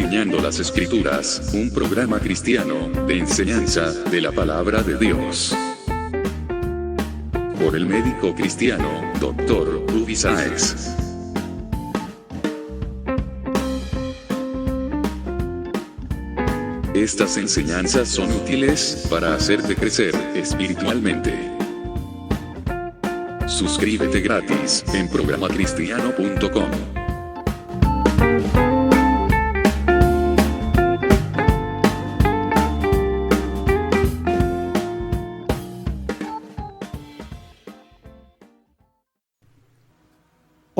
Escudriñando las Escrituras, un programa cristiano de enseñanza de la palabra de Dios. Por el médico cristiano, Dr. Rudy Sáez. Estas enseñanzas son útiles para hacerte crecer espiritualmente. Suscríbete gratis en programacristiano.com.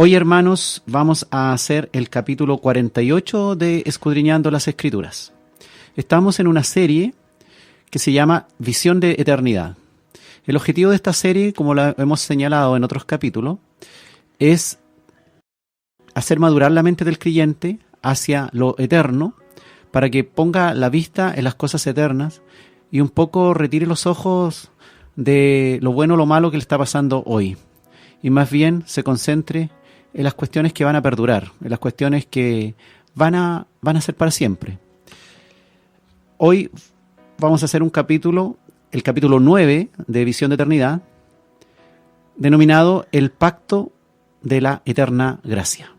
Hoy, hermanos, vamos a hacer el capítulo 48 de Escudriñando las Escrituras. Estamos en una serie que se llama Visión de Eternidad. El objetivo de esta serie, como lo hemos señalado en otros capítulos, es hacer madurar la mente del creyente hacia lo eterno, para que ponga la vista en las cosas eternas y un poco retire los ojos de lo bueno o lo malo que le está pasando hoy, y más bien se concentre en las cuestiones que van a perdurar, en las cuestiones que van a ser para siempre. Hoy vamos a hacer un capítulo, el capítulo 9 de Visión de Eternidad, denominado El Pacto de la Eterna Gracia.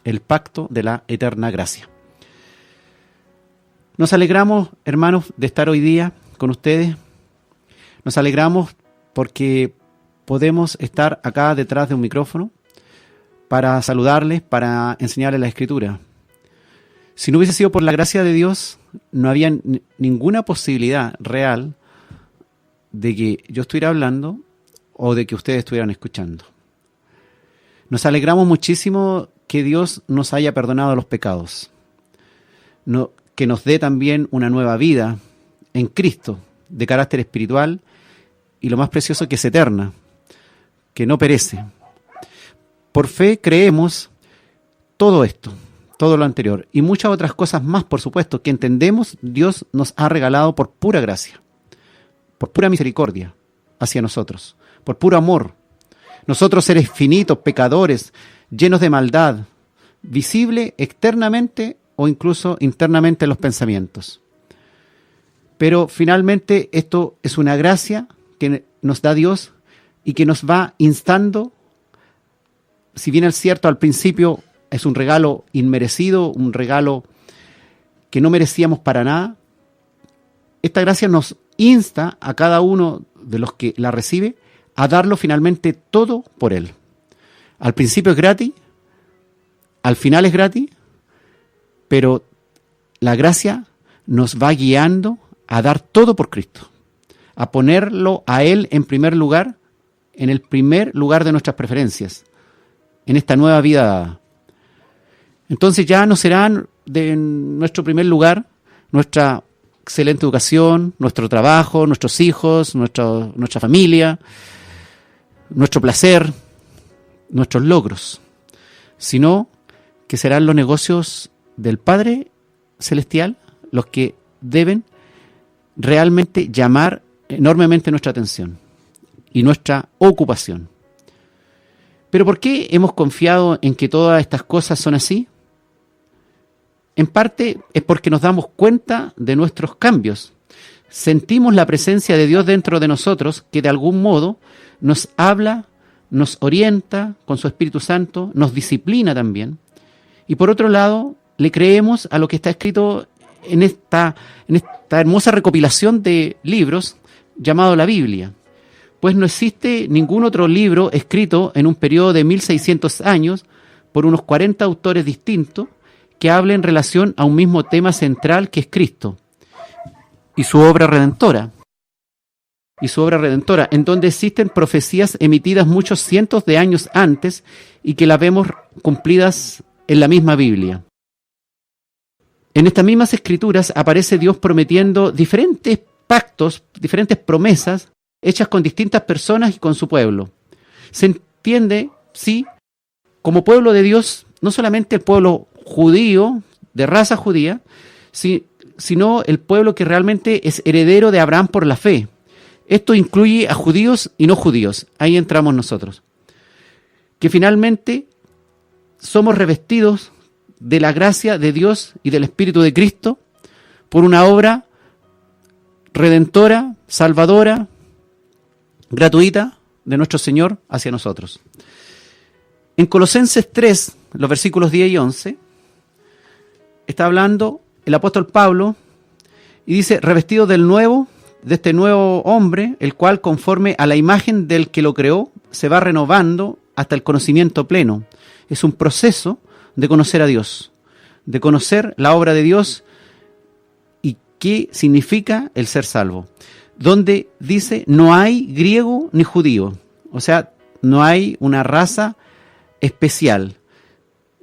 El Pacto de la Eterna Gracia. Nos alegramos, hermanos, de estar hoy día con ustedes. Nos alegramos porque podemos estar acá detrás de un micrófono para saludarles, para enseñarles la Escritura. Si no hubiese sido por la gracia de Dios, no había ninguna posibilidad real de que yo estuviera hablando o de que ustedes estuvieran escuchando. Nos alegramos muchísimo que Dios nos haya perdonado los pecados, que nos dé también una nueva vida en Cristo, de carácter espiritual, y lo más precioso, que es eterna, que no perece. Por fe creemos todo esto, todo lo anterior, y muchas otras cosas más, por supuesto, que entendemos Dios nos ha regalado por pura gracia, por pura misericordia hacia nosotros, por puro amor. Nosotros, seres finitos, pecadores, llenos de maldad, visible externamente o incluso internamente en los pensamientos. Pero finalmente esto es una gracia que nos da Dios y que nos va instando. Si bien es cierto, al principio es un regalo inmerecido, un regalo que no merecíamos para nada, esta gracia nos insta a cada uno de los que la recibe a darlo finalmente todo por Él. Al principio es gratis, al final es gratis, pero la gracia nos va guiando a dar todo por Cristo, a ponerlo a Él en primer lugar, en el primer lugar de nuestras preferencias, en esta nueva vida dada. Entonces ya no serán de nuestro primer lugar nuestra excelente educación, nuestro trabajo, nuestros hijos, nuestra familia, nuestro placer, nuestros logros, sino que serán los negocios del Padre Celestial los que deben realmente llamar enormemente nuestra atención y nuestra ocupación. ¿Pero por qué hemos confiado en que todas estas cosas son así? En parte es porque nos damos cuenta de nuestros cambios. Sentimos la presencia de Dios dentro de nosotros, que de algún modo nos habla, nos orienta con su Espíritu Santo, nos disciplina también. Y por otro lado, le creemos a lo que está escrito en esta hermosa recopilación de libros llamado la Biblia. Pues no existe ningún otro libro escrito en un periodo de 1600 años por unos 40 autores distintos que hable en relación a un mismo tema central, que es Cristo y su obra redentora. En donde existen profecías emitidas muchos cientos de años antes y que las vemos cumplidas en la misma Biblia. En estas mismas escrituras aparece Dios prometiendo diferentes pactos, diferentes promesas hechas con distintas personas y con su pueblo. Se entiende, sí, como pueblo de Dios, no solamente el pueblo judío, de raza judía, sino el pueblo que realmente es heredero de Abraham por la fe. Esto incluye a judíos y no judíos. Ahí entramos nosotros. Que finalmente somos revestidos de la gracia de Dios y del Espíritu de Cristo por una obra redentora, salvadora, gratuita de nuestro Señor hacia nosotros. En Colosenses 3, los versículos 10 y 11, está hablando el apóstol Pablo y dice, revestido de este nuevo hombre, el cual conforme a la imagen del que lo creó, se va renovando hasta el conocimiento pleno. Es un proceso de conocer a Dios, de conocer la obra de Dios y qué significa el ser salvo. Donde dice, no hay griego ni judío, o sea, no hay una raza especial,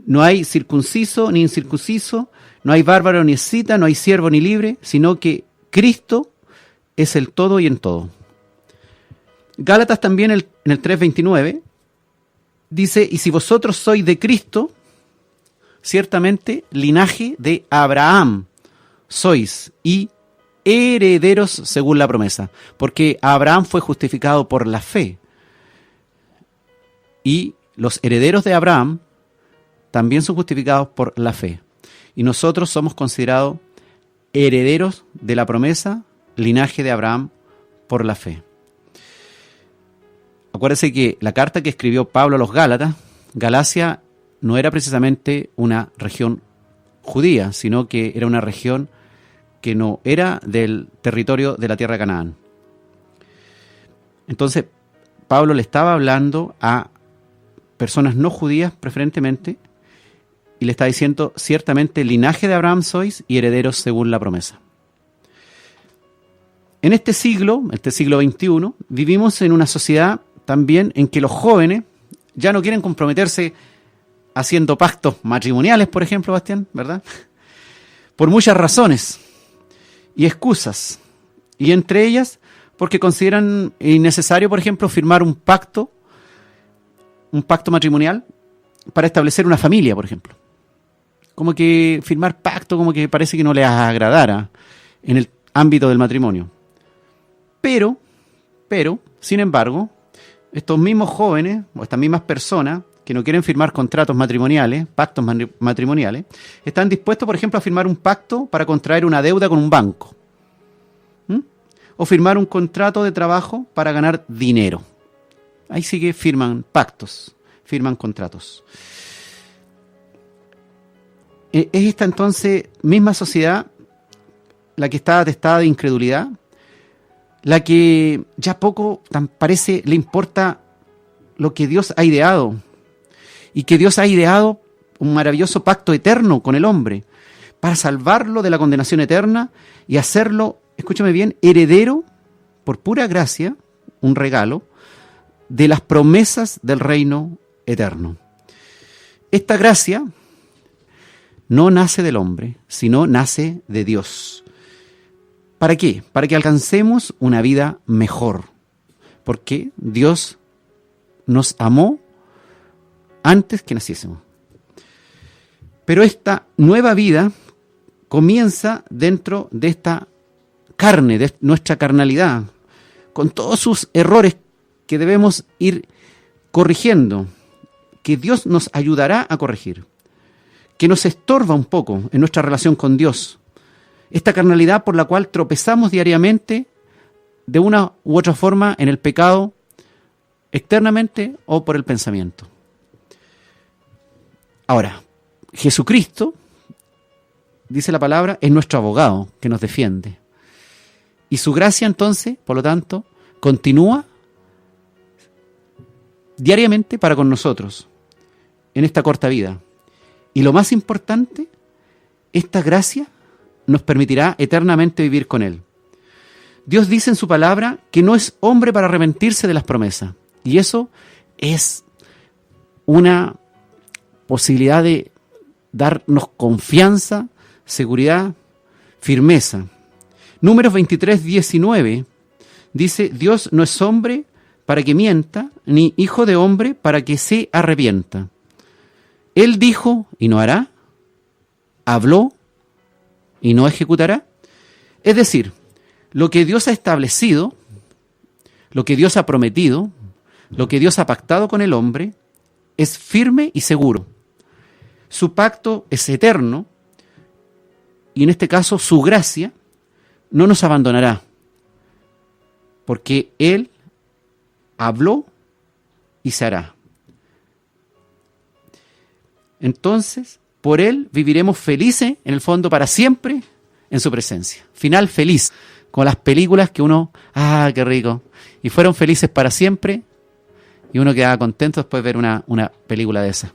no hay circunciso ni incircunciso, no hay bárbaro ni escita, no hay siervo ni libre, sino que Cristo es el todo y en todo. Gálatas también en el 3:29 dice, y si vosotros sois de Cristo, ciertamente linaje de Abraham sois y herederos según la promesa, porque Abraham fue justificado por la fe y los herederos de Abraham también son justificados por la fe. Y nosotros somos considerados herederos de la promesa, linaje de Abraham por la fe. Acuérdense que la carta que escribió Pablo a los Gálatas, Galacia no era precisamente una región judía, sino que era una región que no era del territorio de la tierra de Canaán. Entonces, Pablo le estaba hablando a personas no judías preferentemente, y le está diciendo, ciertamente linaje de Abraham sois y herederos según la promesa. En este siglo XXI, vivimos en una sociedad también en que los jóvenes ya no quieren comprometerse haciendo pactos matrimoniales, por ejemplo, Bastián, ¿verdad? Por muchas razones y excusas, y entre ellas porque consideran innecesario, por ejemplo, firmar un pacto matrimonial para establecer una familia, por ejemplo. Como que firmar pacto como que parece que no les agradara en el ámbito del matrimonio. Pero, sin embargo, estos mismos jóvenes o estas mismas personas que no quieren firmar contratos matrimoniales, pactos matrimoniales, están dispuestos, por ejemplo, a firmar un pacto para contraer una deuda con un banco. O firmar un contrato de trabajo para ganar dinero. Ahí sí que firman pactos, firman contratos. Es esta entonces misma sociedad la que está atestada de incredulidad, la que ya poco tan parece le importa lo que Dios ha ideado, y que Dios ha ideado un maravilloso pacto eterno con el hombre para salvarlo de la condenación eterna y hacerlo, escúchame bien, heredero por pura gracia, un regalo, de las promesas del reino eterno. Esta gracia no nace del hombre, sino nace de Dios. ¿Para qué? Para que alcancemos una vida mejor. Porque Dios nos amó antes que naciésemos. Pero esta nueva vida comienza dentro de esta carne, de nuestra carnalidad, con todos sus errores que debemos ir corrigiendo, que Dios nos ayudará a corregir, que nos estorba un poco en nuestra relación con Dios. Esta carnalidad por la cual tropezamos diariamente de una u otra forma en el pecado, externamente o por el pensamiento. Ahora, Jesucristo, dice la palabra, es nuestro abogado que nos defiende. Y su gracia entonces, por lo tanto, continúa diariamente para con nosotros en esta corta vida. Y lo más importante, esta gracia nos permitirá eternamente vivir con Él. Dios dice en su palabra que no es hombre para arrepentirse de las promesas. Y eso es una posibilidad de darnos confianza, seguridad, firmeza. Números 23:19 dice, Dios no es hombre para que mienta, ni hijo de hombre para que se arrepienta. Él dijo y no hará, habló y no ejecutará. Es decir, lo que Dios ha establecido, lo que Dios ha prometido, lo que Dios ha pactado con el hombre, es firme y seguro. su pacto es eterno y en este caso su gracia no nos abandonará, porque Él habló y se hará. Entonces, por Él viviremos felices, en el fondo, para siempre, en su presencia. Final feliz, como las películas que uno, qué rico, y fueron felices para siempre, y uno quedaba contento después de ver una película de esas.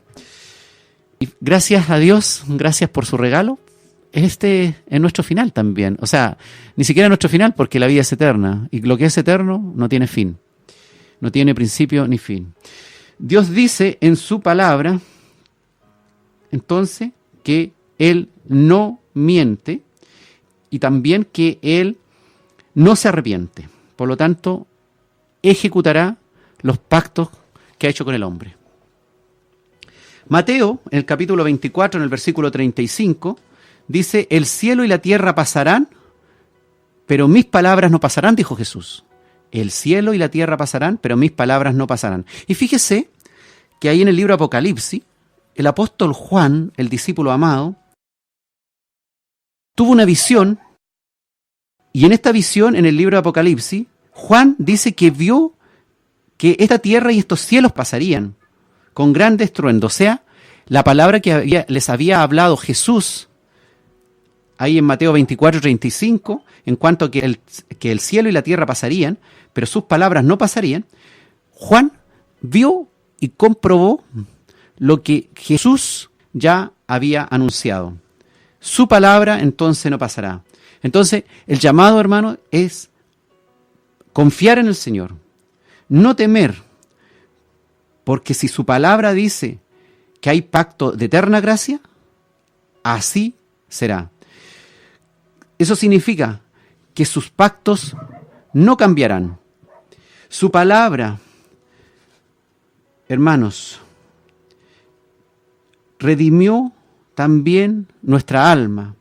Y gracias a Dios, gracias por su regalo, este es nuestro final también. O sea, ni siquiera nuestro final, porque la vida es eterna, y lo que es eterno no tiene fin, no tiene principio ni fin. Dios dice en su palabra, entonces, que Él no miente y también que Él no se arrepiente. Por lo tanto, ejecutará los pactos que ha hecho con el hombre. Mateo, en el capítulo 24, en el versículo 35, dice, el cielo y la tierra pasarán, pero mis palabras no pasarán, dijo Jesús. El cielo y la tierra pasarán, pero mis palabras no pasarán. Y fíjese que ahí en el libro Apocalipsis, el apóstol Juan, el discípulo amado, tuvo una visión, y en esta visión, en el libro de Apocalipsis, Juan dice que vio que esta tierra y estos cielos pasarían con gran estruendo. O sea, la palabra que les había hablado Jesús, ahí en Mateo 24, 35, en cuanto a que el cielo y la tierra pasarían, pero sus palabras no pasarían, Juan vio y comprobó lo que Jesús ya había anunciado. Su palabra entonces no pasará. Entonces, el llamado, hermano, es confiar en el Señor, no temer, porque si su palabra dice que hay pacto de eterna gracia, así será. Eso significa que sus pactos no cambiarán. Su palabra, hermanos, redimió también nuestra alma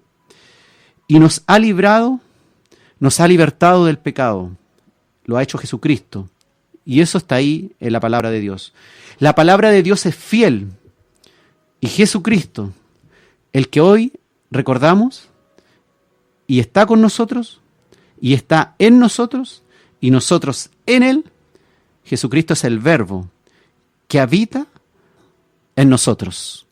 y nos ha librado, nos ha libertado del pecado. Lo ha hecho Jesucristo. Y eso está ahí en la palabra de Dios. La palabra de Dios es fiel. Y Jesucristo, el que hoy recordamos, y está con nosotros, y está en nosotros, y nosotros en Él, Jesucristo es el Verbo que habita en nosotros.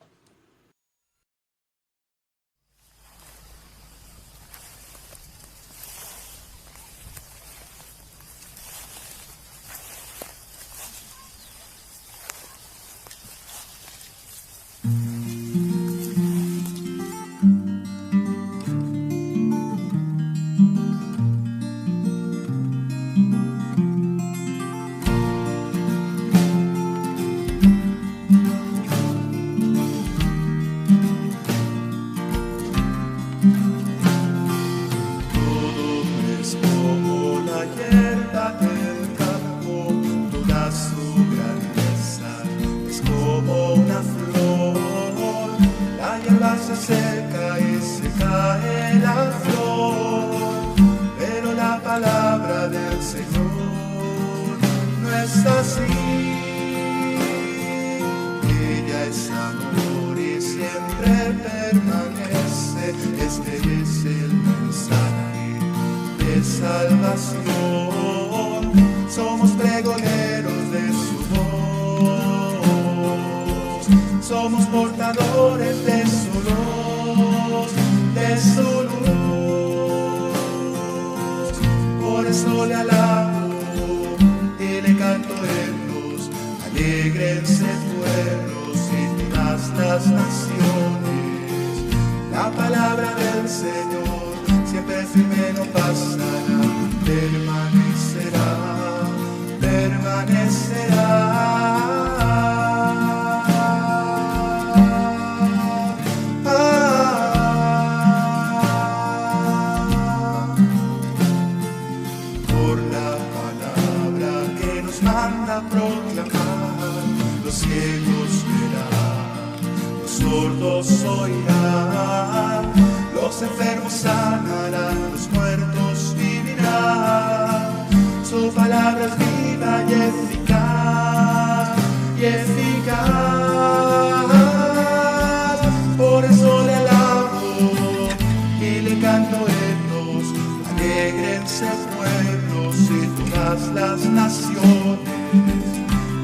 todas las naciones.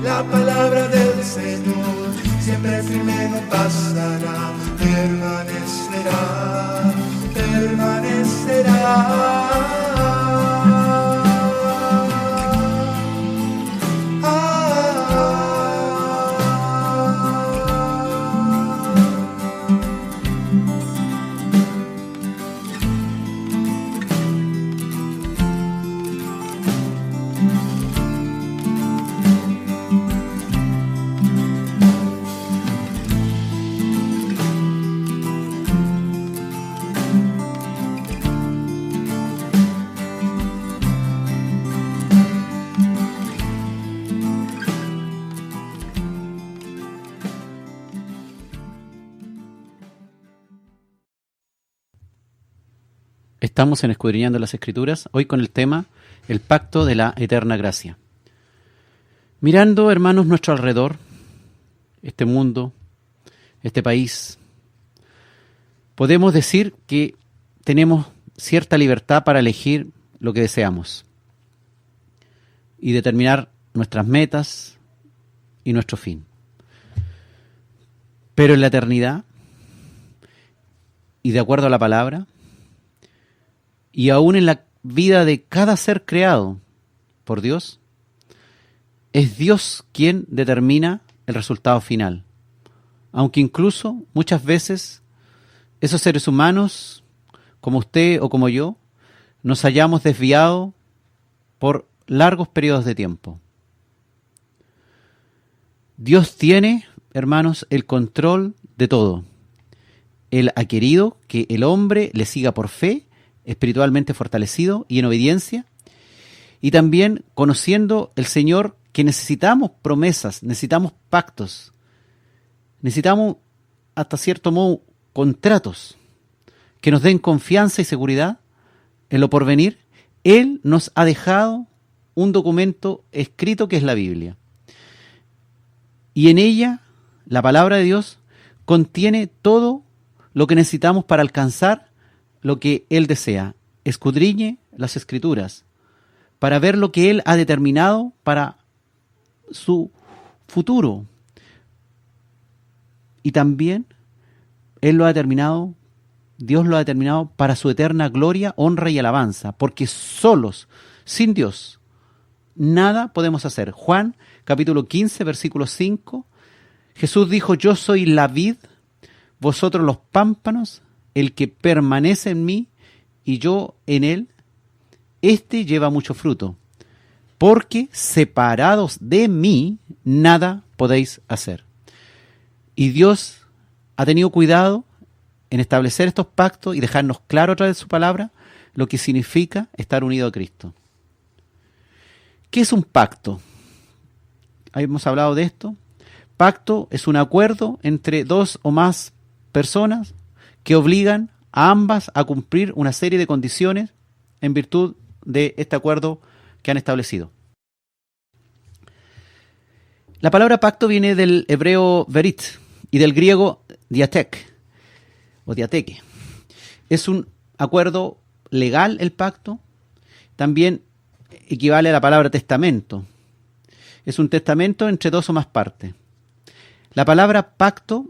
La palabra del Señor siempre firme no pasará, permanecerá, permanecerá. Estamos en Escudriñando las Escrituras, hoy con el tema el pacto de la eterna gracia. Mirando, hermanos, nuestro alrededor, este mundo, este país, podemos decir que tenemos cierta libertad para elegir lo que deseamos y determinar nuestras metas y nuestro fin. Pero en la eternidad, y de acuerdo a la palabra, y aún en la vida de cada ser creado por Dios, es Dios quien determina el resultado final. Aunque incluso muchas veces esos seres humanos, como usted o como yo, nos hayamos desviado por largos periodos de tiempo. Dios tiene, hermanos, el control de todo. Él ha querido que el hombre le siga por fe, espiritualmente fortalecido y en obediencia, y también conociendo el Señor que necesitamos promesas, necesitamos pactos, necesitamos hasta cierto modo contratos que nos den confianza y seguridad en lo porvenir. Él nos ha dejado un documento escrito que es la Biblia, y en ella la palabra de Dios contiene todo lo que necesitamos para alcanzar lo que Él desea. Escudriñe las Escrituras para ver lo que Él ha determinado para su futuro. Y también Él lo ha determinado, Dios lo ha determinado para su eterna gloria, honra y alabanza, porque solos, sin Dios, nada podemos hacer. Juan, capítulo 15, versículo 5, Jesús dijo: yo soy la vid, vosotros los pámpanos. El que permanece en mí y yo en él, éste lleva mucho fruto, porque separados de mí nada podéis hacer. Y Dios ha tenido cuidado en establecer estos pactos y dejarnos claro a través de su palabra lo que significa estar unido a Cristo. ¿Qué es un pacto? Hemos hablado de esto. Pacto es un acuerdo entre dos o más personas que obligan a ambas a cumplir una serie de condiciones en virtud de este acuerdo que han establecido. La palabra pacto viene del hebreo berit y del griego diatek o diateke. Es un acuerdo legal el pacto, también equivale a la palabra testamento. Es un testamento entre dos o más partes. La palabra pacto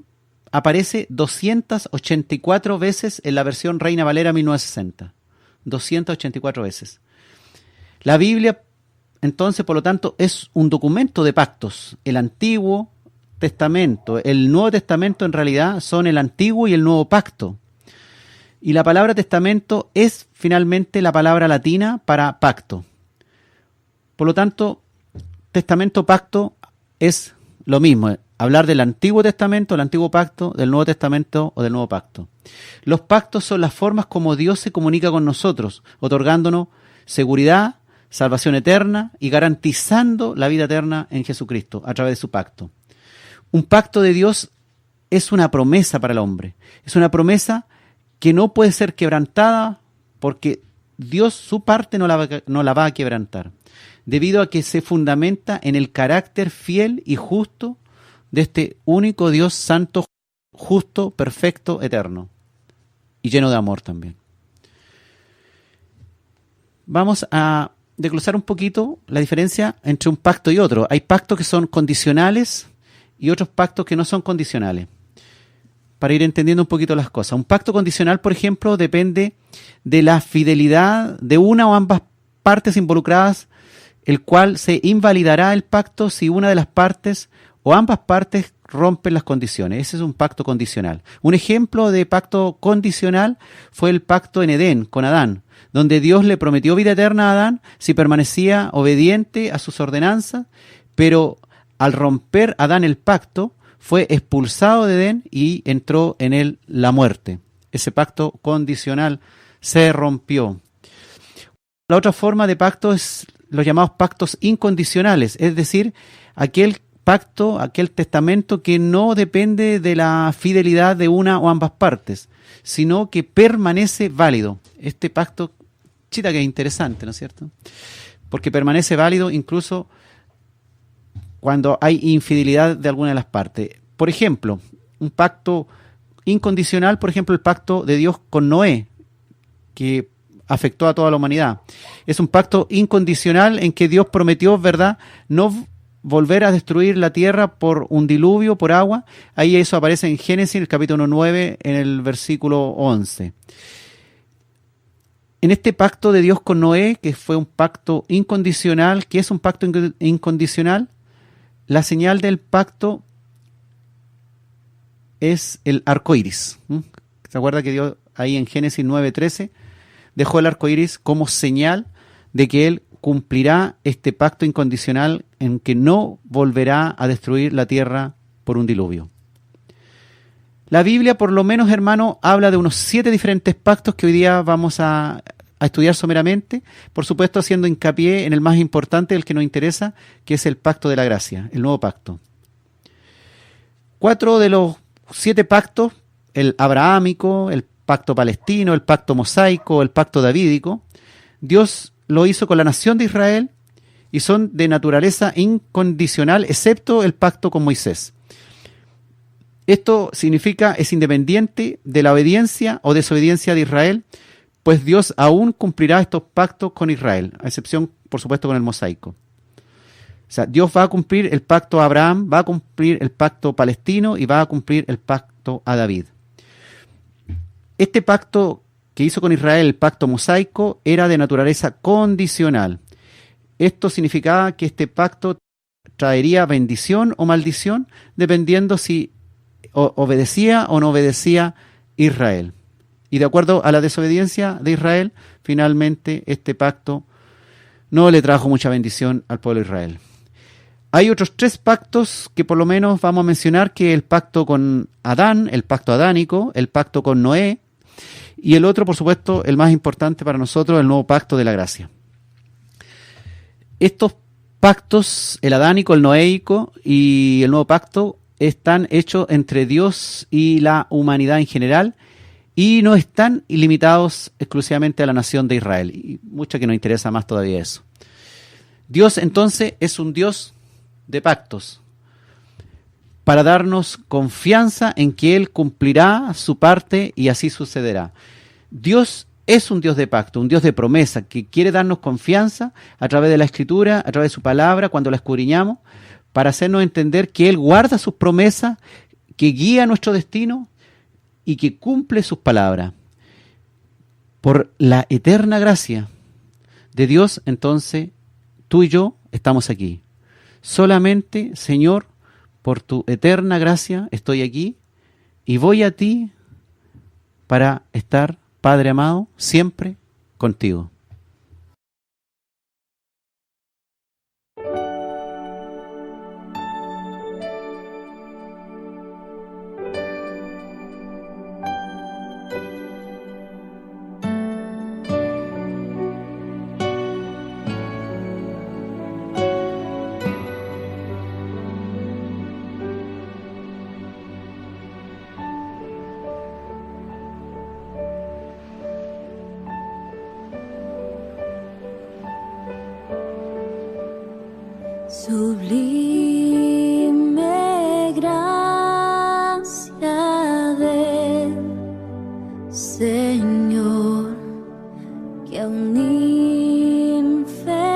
aparece 284 veces en la versión Reina Valera 1960. 284 veces. La Biblia, entonces, por lo tanto, es un documento de pactos. El Antiguo Testamento, el Nuevo Testamento en realidad son el Antiguo y el Nuevo Pacto. Y la palabra testamento es finalmente la palabra latina para pacto. Por lo tanto, testamento, pacto es lo mismo. Hablar del Antiguo Testamento, el Antiguo Pacto, del Nuevo Testamento o del Nuevo Pacto. Los pactos son las formas como Dios se comunica con nosotros, otorgándonos seguridad, salvación eterna y garantizando la vida eterna en Jesucristo a través de su pacto. Un pacto de Dios es una promesa para el hombre. Es una promesa que no puede ser quebrantada porque Dios su parte no la va a quebrantar, debido a que se fundamenta en el carácter fiel y justo de este único Dios santo, justo, perfecto, eterno y lleno de amor también. Vamos a desglosar un poquito la diferencia entre un pacto y otro. Hay pactos que son condicionales y otros pactos que no son condicionales, para ir entendiendo un poquito las cosas. Un pacto condicional, por ejemplo, depende de la fidelidad de una o ambas partes involucradas, el cual se invalidará el pacto si una de las partes o ambas partes rompen las condiciones. Ese es un pacto condicional. Un ejemplo de pacto condicional fue el pacto en Edén con Adán, donde Dios le prometió vida eterna a Adán si permanecía obediente a sus ordenanzas, pero al romper Adán el pacto, fue expulsado de Edén y entró en él la muerte. Ese pacto condicional se rompió. La otra forma de pacto es los llamados pactos incondicionales, es decir, aquel pacto, aquel testamento que no depende de la fidelidad de una o ambas partes, sino que permanece válido. Este pacto, chita, que es interesante, ¿no es cierto? Porque permanece válido incluso cuando hay infidelidad de alguna de las partes. Por ejemplo, un pacto incondicional, por ejemplo, el pacto de Dios con Noé, que afectó a toda la humanidad. Es un pacto incondicional en que Dios prometió, ¿verdad?, no volver a destruir la tierra por un diluvio, por agua. Ahí eso aparece en Génesis, el capítulo 9, en el versículo 11. En este pacto de Dios con Noé, que fue un pacto incondicional, ¿qué es un pacto incondicional? La señal del pacto es el arco iris. ¿Se acuerda que Dios ahí en Génesis 9:13 dejó el arco iris como señal de que Él cumplirá este pacto incondicional en que no volverá a destruir la tierra por un diluvio? La Biblia, por lo menos, hermano, habla de unos 7 diferentes pactos que hoy día vamos a estudiar someramente, por supuesto haciendo hincapié en el más importante, el que nos interesa, que es el pacto de la gracia, el nuevo pacto. 4 de los 7 pactos, el abrahámico, el pacto palestino, el pacto mosaico, el pacto davídico, Dios lo hizo con la nación de Israel y son de naturaleza incondicional, excepto el pacto con Moisés. Esto significa, es independiente de la obediencia o desobediencia de Israel, pues Dios aún cumplirá estos pactos con Israel, a excepción, por supuesto, con el mosaico. O sea, Dios va a cumplir el pacto a Abraham, va a cumplir el pacto palestino y va a cumplir el pacto a David. Este pacto que hizo con Israel, el pacto mosaico, era de naturaleza condicional. Esto significaba que este pacto traería bendición o maldición, dependiendo si obedecía o no obedecía Israel. Y de acuerdo a la desobediencia de Israel, finalmente este pacto no le trajo mucha bendición al pueblo de Israel. Hay otros 3 pactos que por lo menos vamos a mencionar, que el pacto con Adán, el pacto adánico, el pacto con Noé, y el otro, por supuesto, el más importante para nosotros, el nuevo pacto de la gracia. Estos pactos, el adánico, el noéico y el nuevo pacto, están hechos entre Dios y la humanidad en general, y no están limitados exclusivamente a la nación de Israel. Y mucho que nos interesa más todavía eso. Dios entonces es un Dios de pactos, para darnos confianza en que Él cumplirá su parte y así sucederá. Dios es un Dios de pacto, un Dios de promesa, que quiere darnos confianza a través de la Escritura, a través de su palabra, cuando la escudriñamos, para hacernos entender que Él guarda sus promesas, que guía nuestro destino y que cumple sus palabras. Por la eterna gracia de Dios, entonces, tú y yo estamos aquí. Solamente, Señor, por tu eterna gracia estoy aquí y voy a ti para estar, Padre amado, siempre contigo. Sublime gracia del Señor, que a un infeliz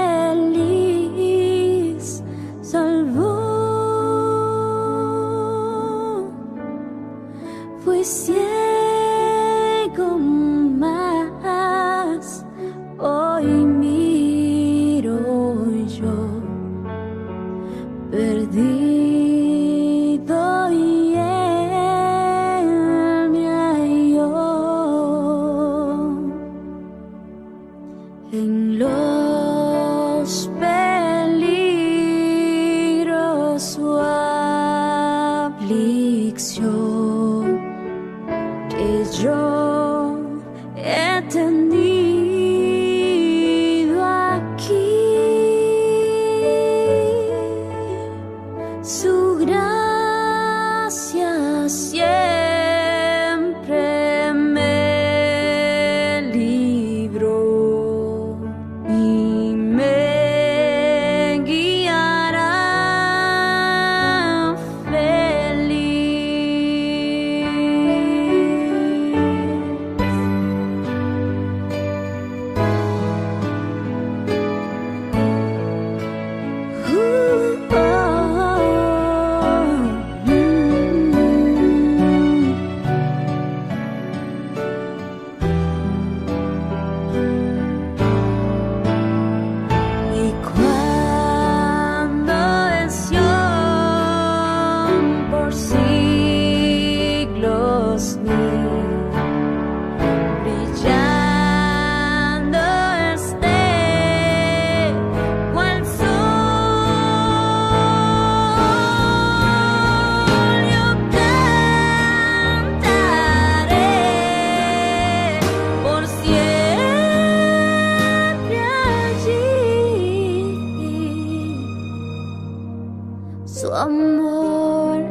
su amor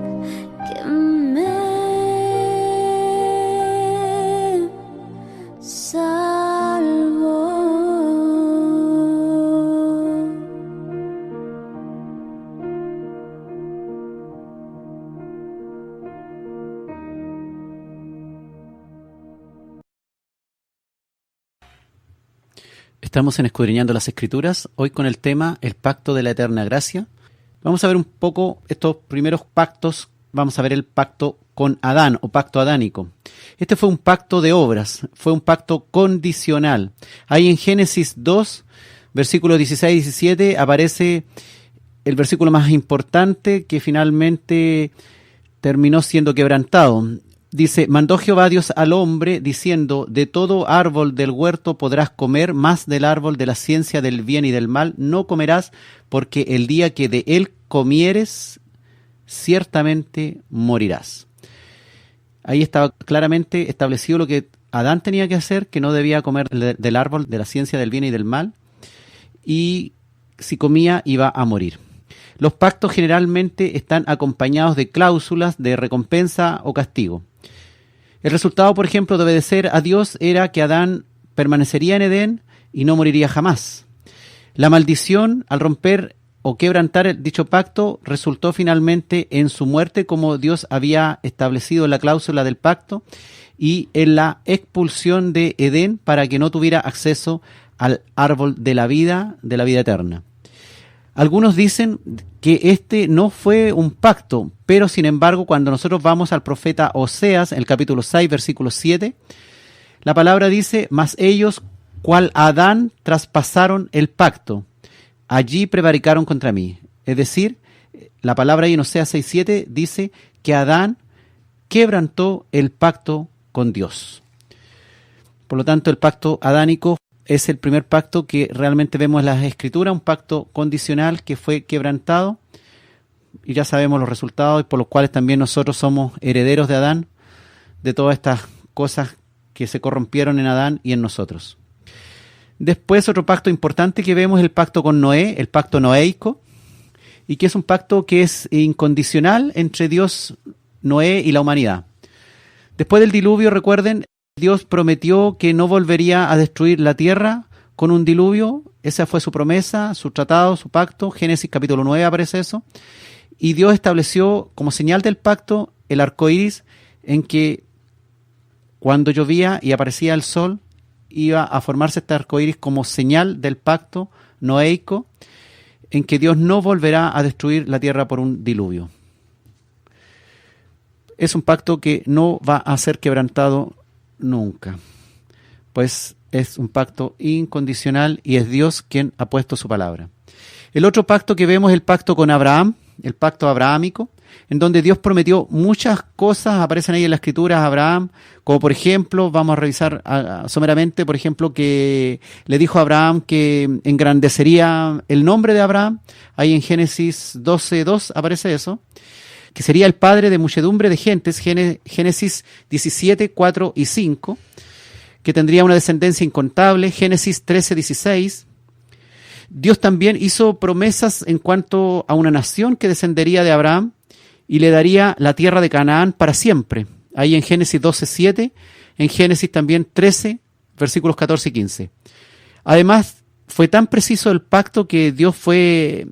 que me salvó. Estamos en Escudriñando las Escrituras, hoy con el tema El Pacto de la Eterna Gracia. Vamos a ver un poco estos primeros pactos. Vamos a ver el pacto con Adán o pacto adánico. Este fue un pacto de obras, fue un pacto condicional. Ahí en Génesis 2, versículos 16 y 17, aparece el versículo más importante que finalmente terminó siendo quebrantado. Dice, mandó Jehová Dios al hombre, diciendo, de todo árbol del huerto podrás comer, mas del árbol de la ciencia del bien y del mal no comerás, porque el día que de él comieres, ciertamente morirás. Ahí estaba claramente establecido lo que Adán tenía que hacer, que no debía comer del árbol de la ciencia del bien y del mal, y si comía iba a morir. Los pactos generalmente están acompañados de cláusulas de recompensa o castigo. El resultado, por ejemplo, de obedecer a Dios era que Adán permanecería en Edén y no moriría jamás. La maldición, al romper o quebrantar dicho pacto, resultó finalmente en su muerte, como Dios había establecido en la cláusula del pacto, y en la expulsión de Edén para que no tuviera acceso al árbol de la vida eterna. Algunos dicen que este no fue un pacto, pero sin embargo, cuando nosotros vamos al profeta Oseas, en el capítulo 6, versículo 7, la palabra dice, mas ellos, cual Adán, traspasaron el pacto, allí prevaricaron contra mí. Es decir, la palabra ahí en Oseas 6, 7 dice que Adán quebrantó el pacto con Dios. Por lo tanto, el pacto adánico es el primer pacto que realmente vemos en las Escrituras, un pacto condicional que fue quebrantado, y ya sabemos los resultados, y por los cuales también nosotros somos herederos de Adán, de todas estas cosas que se corrompieron en Adán y en nosotros. Después, otro pacto importante que vemos es el pacto con Noé, el pacto noéico, y que es un pacto que es incondicional entre Dios, Noé y la humanidad. Después del diluvio, recuerden, Dios prometió que no volvería a destruir la tierra con un diluvio. Esa fue su promesa, su tratado, su pacto. Génesis capítulo 9 aparece eso. Y Dios estableció como señal del pacto el arco iris, en que cuando llovía y aparecía el sol, iba a formarse este arco iris como señal del pacto noéico, en que Dios no volverá a destruir la tierra por un diluvio. Es un pacto que no va a ser quebrantado nunca, pues es un pacto incondicional y es Dios quien ha puesto su palabra. El otro pacto que vemos es el pacto con Abraham, el pacto abrahámico, en donde Dios prometió muchas cosas, aparecen ahí en las Escrituras a Abraham, como por ejemplo, vamos a revisar someramente, por ejemplo, que le dijo a Abraham que engrandecería el nombre de Abraham, ahí en Génesis 12:2 aparece eso, que sería el padre de muchedumbre de gentes, Génesis 17, 4 y 5, que tendría una descendencia incontable, Génesis 13, 16. Dios también hizo promesas en cuanto a una nación que descendería de Abraham y le daría la tierra de Canaán para siempre, ahí en Génesis 12, 7, en Génesis también 13, versículos 14 y 15. Además, fue tan preciso el pacto que Dios fue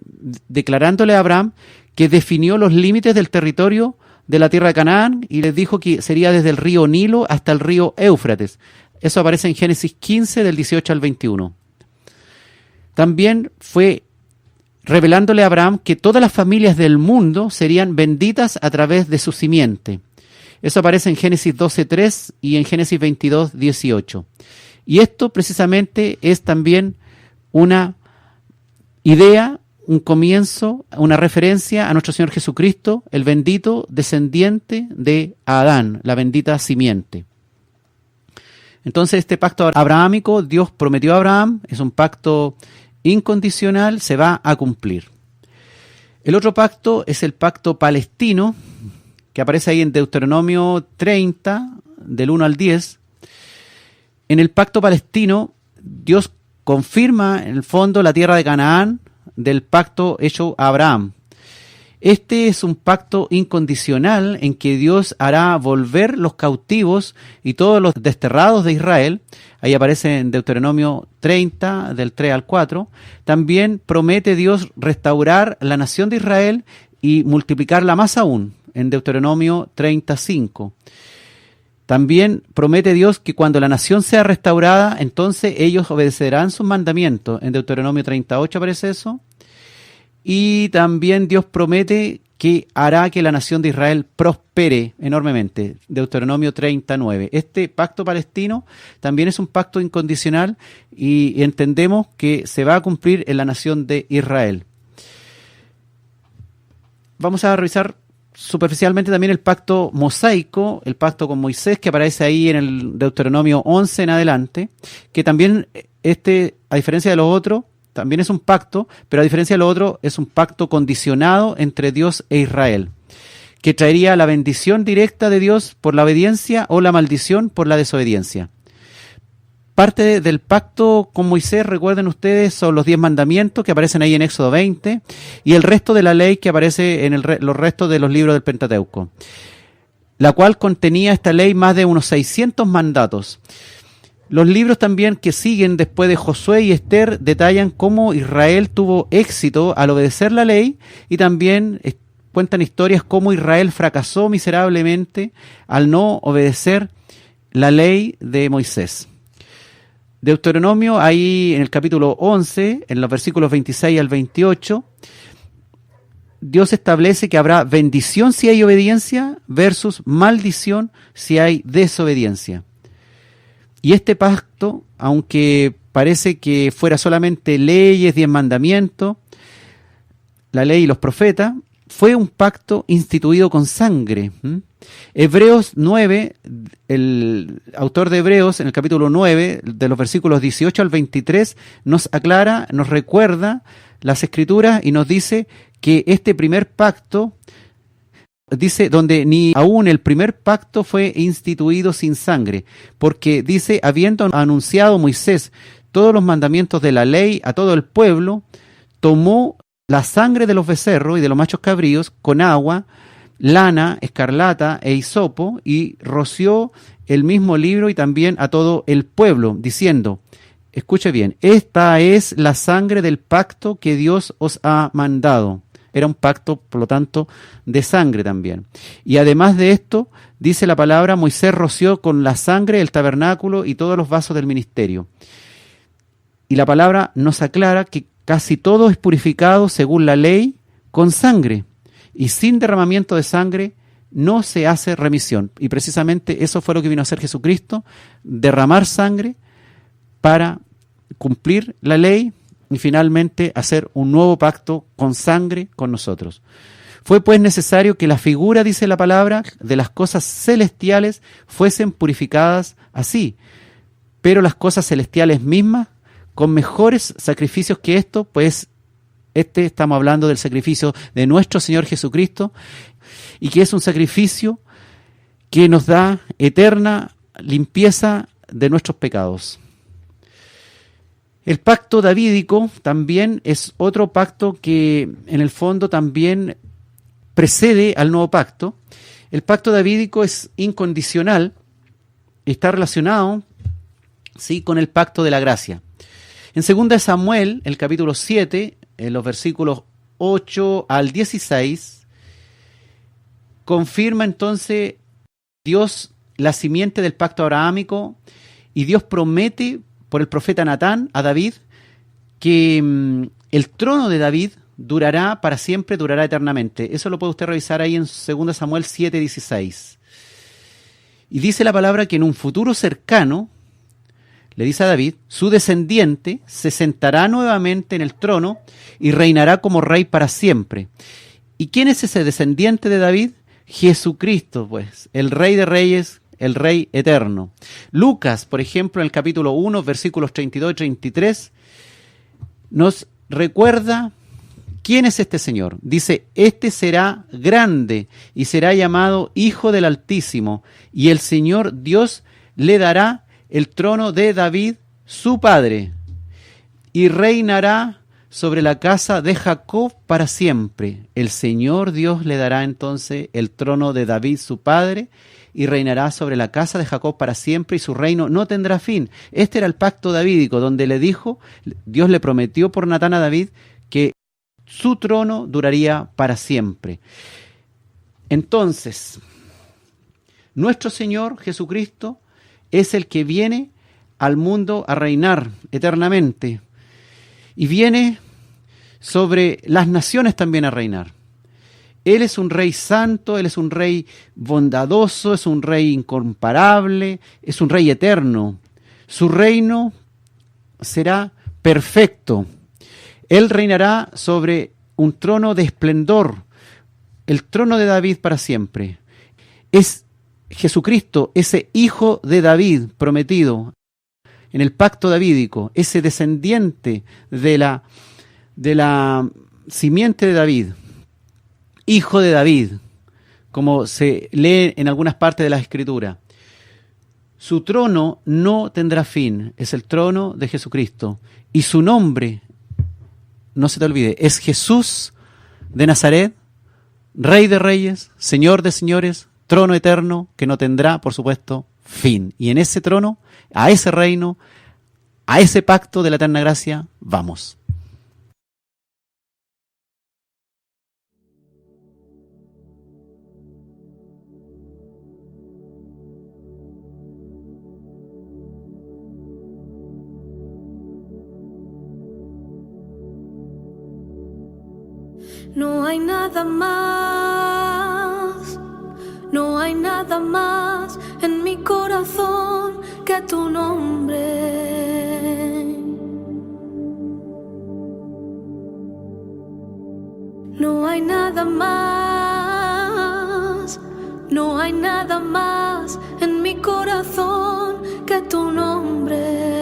declarándole a Abraham que definió los límites del territorio de la tierra de Canaán y les dijo que sería desde el río Nilo hasta el río Éufrates. Eso aparece en Génesis 15, del 18 al 21. También fue revelándole a Abraham que todas las familias del mundo serían benditas a través de su simiente. Eso aparece en Génesis 12:3 y en Génesis 22:18. Y esto precisamente es también una idea, un comienzo, una referencia a nuestro Señor Jesucristo, el bendito descendiente de Adán, la bendita simiente. Entonces este pacto abrahámico, Dios prometió a Abraham, es un pacto incondicional, se va a cumplir. El otro pacto es el pacto palestino, que aparece ahí en Deuteronomio 30, del 1 al 10. En el pacto palestino, Dios confirma en el fondo la tierra de Canaán del pacto hecho a Abraham. Este es un pacto incondicional en que Dios hará volver los cautivos y todos los desterrados de Israel. Ahí aparece en Deuteronomio 30, del 3 al 4. También promete Dios restaurar la nación de Israel y multiplicarla más aún, en Deuteronomio 35. También promete Dios que cuando la nación sea restaurada, entonces ellos obedecerán sus mandamientos. En Deuteronomio 38 aparece eso. Y también Dios promete que hará que la nación de Israel prospere enormemente. Deuteronomio 39. Este pacto palestino también es un pacto incondicional y entendemos que se va a cumplir en la nación de Israel. Vamos a revisar superficialmente también el pacto mosaico, el pacto con Moisés, que aparece ahí en el Deuteronomio 11 en adelante, que también a diferencia de los otros, también es un pacto, pero a diferencia de lo otro, es un pacto condicionado entre Dios e Israel, que traería la bendición directa de Dios por la obediencia o la maldición por la desobediencia. Parte del pacto con Moisés, recuerden ustedes, son los 10 mandamientos que aparecen ahí en Éxodo 20 y el resto de la ley que aparece en los restos de los libros del Pentateuco, la cual contenía esta ley más de unos 600 mandatos. Los libros también que siguen después de Josué y Esther detallan cómo Israel tuvo éxito al obedecer la ley y también cuentan historias cómo Israel fracasó miserablemente al no obedecer la ley de Moisés. Deuteronomio, ahí en el capítulo 11, en los versículos 26 al 28, Dios establece que habrá bendición si hay obediencia versus maldición si hay desobediencia. Y este pacto, aunque parece que fuera solamente leyes, 10 mandamientos, la ley y los profetas, fue un pacto instituido con sangre. Hebreos 9, el autor de Hebreos, en el capítulo 9, de los versículos 18 al 23, nos aclara, nos recuerda las Escrituras y nos dice que este primer pacto, dice, donde ni aún el primer pacto fue instituido sin sangre, porque dice, habiendo anunciado Moisés todos los mandamientos de la ley a todo el pueblo, tomó la sangre de los becerros y de los machos cabríos con agua, lana, escarlata e hisopo, y roció el mismo libro y también a todo el pueblo, diciendo, escuche bien, esta es la sangre del pacto que Dios os ha mandado. Era un pacto, por lo tanto, de sangre también. Y además de esto, dice la palabra, Moisés roció con la sangre el tabernáculo y todos los vasos del ministerio. Y la palabra nos aclara que casi todo es purificado según la ley con sangre. Y sin derramamiento de sangre no se hace remisión. Y precisamente eso fue lo que vino a hacer Jesucristo, derramar sangre para cumplir la ley y finalmente hacer un nuevo pacto con sangre con nosotros. Fue pues necesario que la figura, dice la palabra, de las cosas celestiales fuesen purificadas así, pero las cosas celestiales mismas, con mejores sacrificios que esto, pues estamos hablando del sacrificio de nuestro Señor Jesucristo, y que es un sacrificio que nos da eterna limpieza de nuestros pecados. El pacto davídico también es otro pacto que en el fondo también precede al nuevo pacto. El pacto davídico es incondicional y está relacionado, ¿sí?, con el pacto de la gracia. En 2 Samuel, el capítulo 7, en los versículos 8 al 16, confirma entonces Dios la simiente del pacto abrahámico y Dios promete por el profeta Natán a David que el trono de David durará para siempre, durará eternamente. Eso lo puede usted revisar ahí en 2 Samuel 7, 16. Y dice la palabra que en un futuro cercano, le dice a David, su descendiente se sentará nuevamente en el trono y reinará como rey para siempre. ¿Y quién es ese descendiente de David? Jesucristo, pues, el Rey de Reyes, el Rey eterno. Lucas, por ejemplo, en el capítulo 1, versículos 32 y 33, nos recuerda quién es este Señor. Dice, este será grande y será llamado Hijo del Altísimo, y el Señor Dios le dará el trono de David, su padre, y reinará sobre la casa de Jacob para siempre. El Señor Dios le dará entonces el trono de David su padre y reinará sobre la casa de Jacob para siempre y su reino no tendrá fin. Este era el pacto davídico donde le dijo, Dios le prometió por Natán a David que su trono duraría para siempre. Entonces, nuestro Señor Jesucristo es el que viene al mundo a reinar eternamente y viene sobre las naciones también a reinar. Él es un rey santo, Él es un rey bondadoso, es un rey incomparable, es un rey eterno. Su reino será perfecto. Él reinará sobre un trono de esplendor, el trono de David para siempre. Es Jesucristo, ese hijo de David prometido en el pacto davídico, ese descendiente de la simiente de David, hijo de David, como se lee en algunas partes de la Escritura. Su trono no tendrá fin, es el trono de Jesucristo. Y su nombre, no se te olvide, es Jesús de Nazaret, Rey de reyes, Señor de señores, trono eterno que no tendrá, por supuesto, fin. Y en ese trono, a ese reino, a ese pacto de la eterna gracia, vamos. No hay nada más, no hay nada más en mi corazón que tu nombre. No hay nada más, no hay nada más en mi corazón que tu nombre.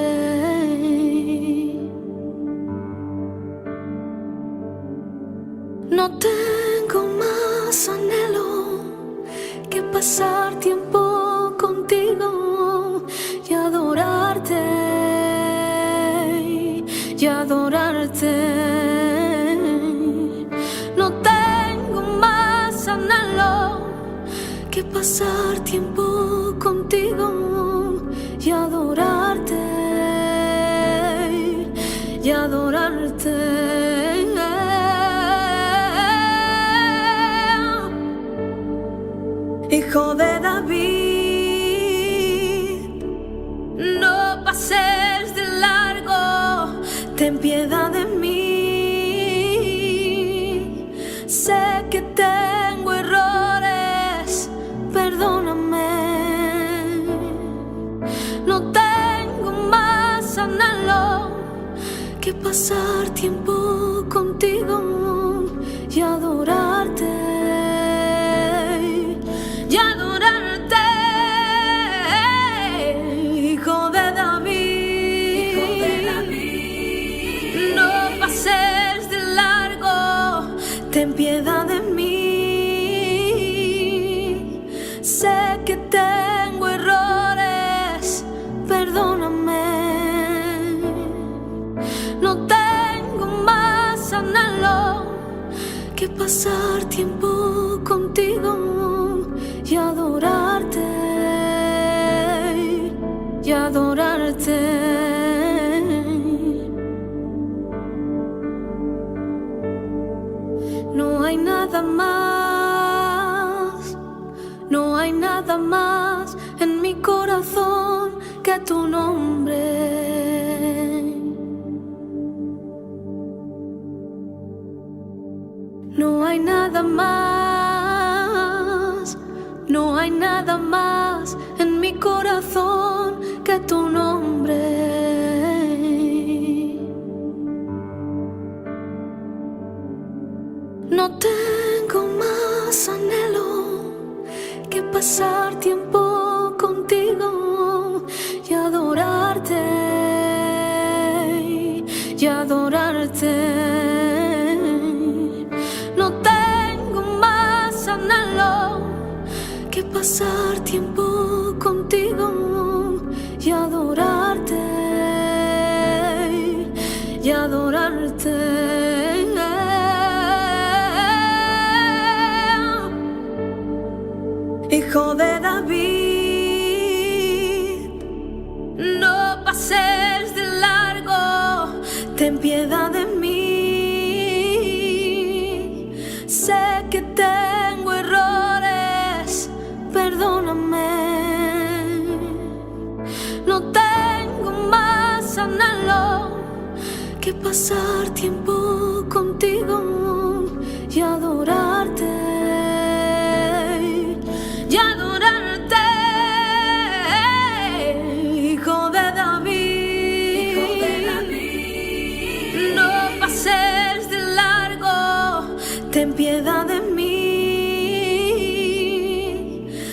No tengo más anhelo que pasar tiempo contigo y adorarte, y adorarte. No tengo más anhelo que pasar tiempo contigo y adorarte, y adorarte. Hijo de David, no pases de largo, ten piedad de mí. Sé que tengo errores, perdóname. No tengo más anhelo que pasar tiempo contigo y adorarte. Y adorarte, hijo de David, hijo de David. No pases de largo, ten piedad de mí. Sé que tengo errores, perdóname. No tengo más anhelo que pasar tiempo contigo y adorarte, y adorarte. No hay nada más, no hay nada más en mi corazón que tu nombre. No hay nada más, no hay nada más en mi corazón que tu nombre. No tengo más anhelo que pasar tiempo contigo y adorarte, y adorarte. No tengo más anhelo que pasar tiempo contigo y adorarte, y adorarte. Sé que tengo errores, perdóname. No tengo más anhelo que pasar tiempo contigo y adorarte, y adorarte, hijo de David. No pases de largo, ten piedad de mí.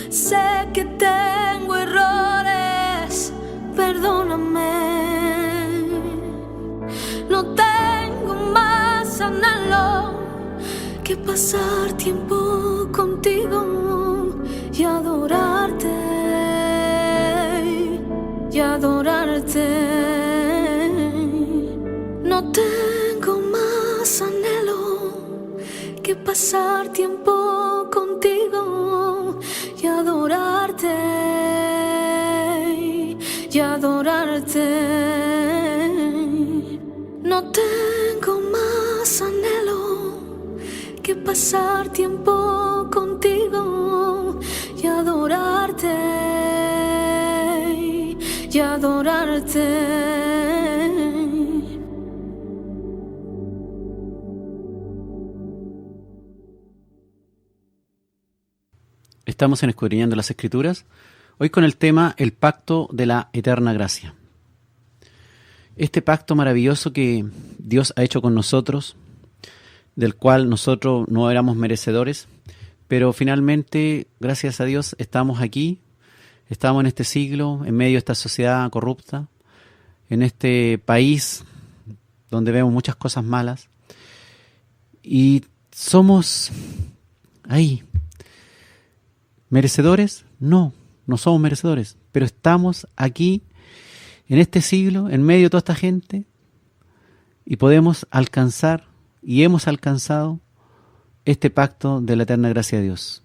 Sé que tengo errores, perdóname. No tengo más anhelo que pasar tiempo contigo y adorarte, y adorarte. No tengo más anhelo que pasar tiempo contigo y adorarte, y adorarte. No tengo más anhelo que pasar tiempo contigo y adorarte, y adorarte. Estamos en Escudriñando las Escrituras, hoy con el tema El Pacto de la Eterna Gracia. Este pacto maravilloso que Dios ha hecho con nosotros, del cual nosotros no éramos merecedores, pero finalmente, gracias a Dios, estamos aquí, estamos en este siglo, en medio de esta sociedad corrupta, en este país donde vemos muchas cosas malas, y somos ahí. ¿Merecedores? No, no somos merecedores, pero estamos aquí en este siglo, en medio de toda esta gente, y podemos alcanzar, y hemos alcanzado, este pacto de la eterna gracia de Dios.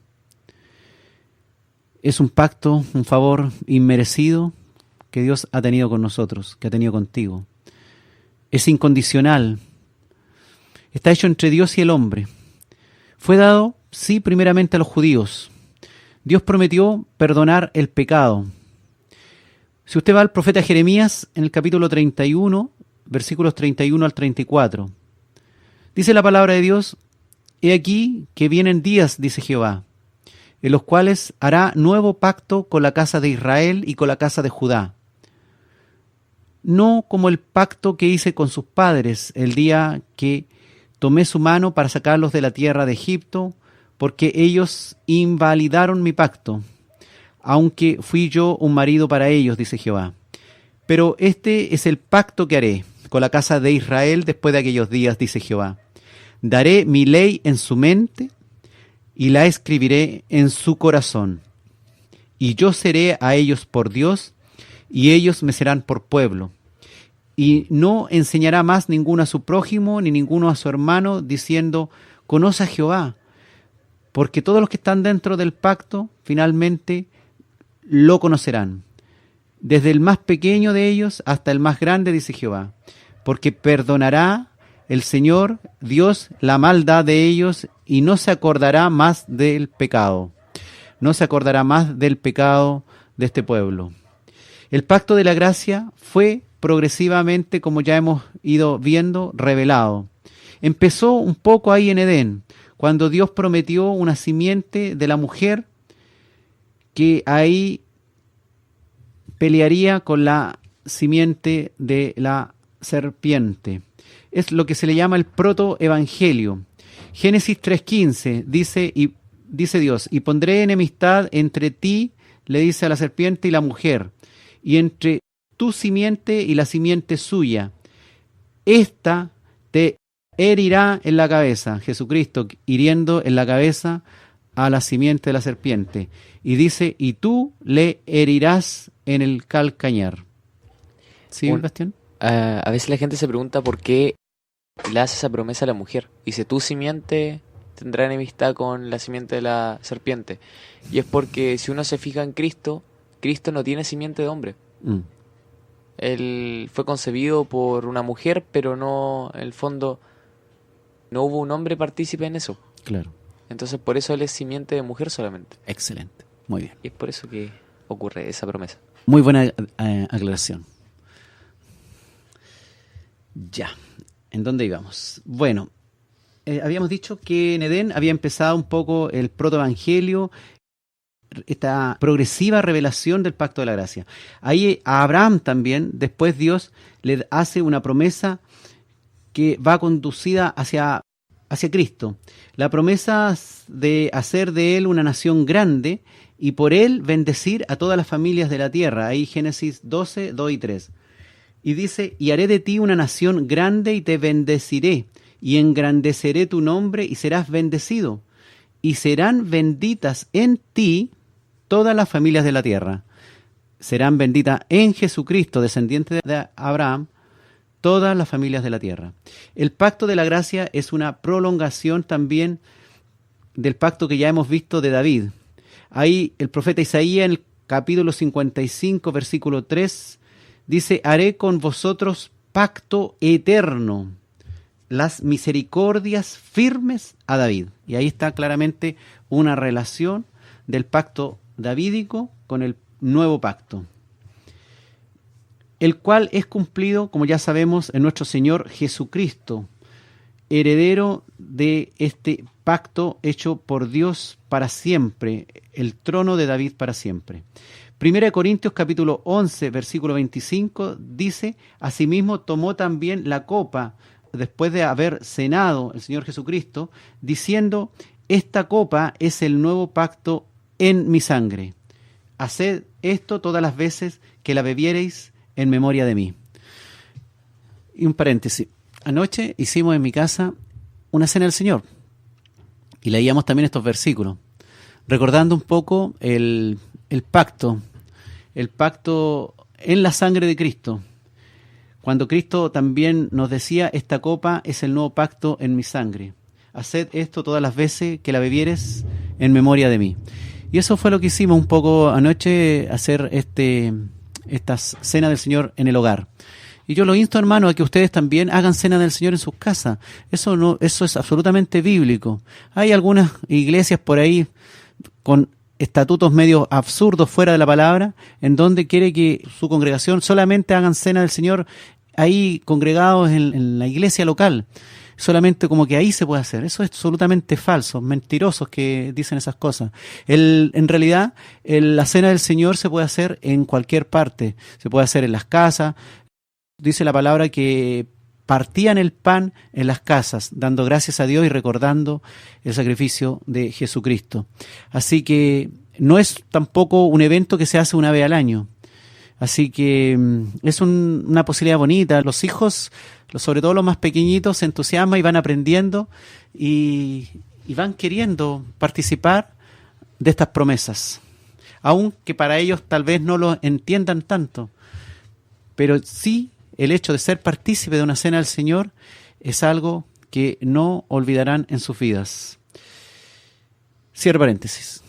Es un pacto, un favor inmerecido que Dios ha tenido con nosotros, que ha tenido contigo. Es incondicional. Está hecho entre Dios y el hombre. Fue dado, sí, primeramente a los judíos. Dios prometió perdonar el pecado. Si usted va al profeta Jeremías en el capítulo 31, versículos 31 al 34, dice la palabra de Dios: He aquí que vienen días, dice Jehová, en los cuales hará nuevo pacto con la casa de Israel y con la casa de Judá. No como el pacto que hice con sus padres el día que tomé su mano para sacarlos de la tierra de Egipto, porque ellos invalidaron mi pacto, aunque fui yo un marido para ellos, dice Jehová. Pero este es el pacto que haré con la casa de Israel después de aquellos días, dice Jehová. Daré mi ley en su mente y la escribiré en su corazón. Y yo seré a ellos por Dios, y ellos me serán por pueblo. Y no enseñará más ninguno a su prójimo, ni ninguno a su hermano, diciendo: conoce a Jehová. Porque todos los que están dentro del pacto, finalmente, lo conocerán. Desde el más pequeño de ellos hasta el más grande, dice Jehová. Porque perdonará el Señor Dios la maldad de ellos y no se acordará más del pecado. No se acordará más del pecado de este pueblo. El pacto de la gracia fue progresivamente, como ya hemos ido viendo, revelado. Empezó un poco ahí en Edén, cuando Dios prometió una simiente de la mujer que ahí pelearía con la simiente de la serpiente. Es lo que se le llama el protoevangelio. Génesis 3:15 dice Dios: y pondré enemistad entre ti, le dice a la serpiente, y la mujer, y entre tu simiente y la simiente suya. Esta te herirá en la cabeza, Jesucristo hiriendo en la cabeza a la simiente de la serpiente. Y dice: y tú le herirás en el calcañar. ¿Sí, Bastián? A veces la gente se pregunta por qué le hace esa promesa a la mujer. Dice: tu simiente tendrá enemistad con la simiente de la serpiente. Y es porque si uno se fija en Cristo, Cristo no tiene simiente de hombre. Él fue concebido por una mujer, pero no, en el fondo, no hubo un hombre partícipe en eso. Claro. Entonces por eso él es simiente de mujer solamente. Excelente. Muy bien. Y es por eso que ocurre esa promesa. Muy buena aclaración. Ya. ¿En dónde íbamos? Bueno, habíamos dicho que en Edén había empezado un poco el protoevangelio, esta progresiva revelación del pacto de la gracia. Ahí a Abraham también, después Dios le hace una promesa que va conducida hacia Cristo. La promesa de hacer de él una nación grande y por él bendecir a todas las familias de la tierra. Ahí Génesis 12, 2 y 3. Y dice, y haré de ti una nación grande y te bendeciré, y engrandeceré tu nombre y serás bendecido. Y serán benditas en ti todas las familias de la tierra. Serán benditas en Jesucristo, descendiente de Abraham, todas las familias de la tierra. El pacto de la gracia es una prolongación también del pacto que ya hemos visto de David. Ahí el profeta Isaías en el capítulo 55, versículo 3, dice, haré con vosotros pacto eterno, las misericordias firmes a David. Y ahí está claramente una relación del pacto davídico con el nuevo pacto, el cual es cumplido, como ya sabemos, en nuestro Señor Jesucristo, heredero de este pacto hecho por Dios para siempre, el trono de David para siempre. 1 Corintios capítulo 11, versículo 25 dice, asimismo tomó también la copa, después de haber cenado el Señor Jesucristo, diciendo, esta copa es el nuevo pacto en mi sangre. Haced esto todas las veces que la bebiereis en memoria de mí. Y un paréntesis. Anoche hicimos en mi casa una cena del Señor y leíamos también estos versículos, recordando un poco el pacto en la sangre de Cristo. Cuando Cristo también nos decía, esta copa es el nuevo pacto en mi sangre. Haced esto todas las veces que la bebieres en memoria de mí. Y eso fue lo que hicimos un poco anoche, hacer esta cena del Señor en el hogar. Y yo los insto, hermanos, a que ustedes también hagan cena del Señor en sus casas. Eso es absolutamente bíblico. Hay algunas iglesias por ahí con estatutos medio absurdos fuera de la palabra, en donde quiere que su congregación solamente hagan cena del Señor ahí congregados en la iglesia local. Solamente como que ahí se puede hacer. Eso es absolutamente falso, mentirosos que dicen esas cosas. En realidad, la cena del Señor se puede hacer en cualquier parte. Se puede hacer en las casas. Dice la palabra que partían el pan en las casas, dando gracias a Dios y recordando el sacrificio de Jesucristo. Así que no es tampoco un evento que se hace una vez al año. Así que es una posibilidad bonita. Los hijos, sobre todo los más pequeñitos, se entusiasman y van aprendiendo y van queriendo participar de estas promesas. Aunque para ellos tal vez no lo entiendan tanto. Pero sí, el hecho de ser partícipe de una cena del Señor es algo que no olvidarán en sus vidas. Cierro paréntesis.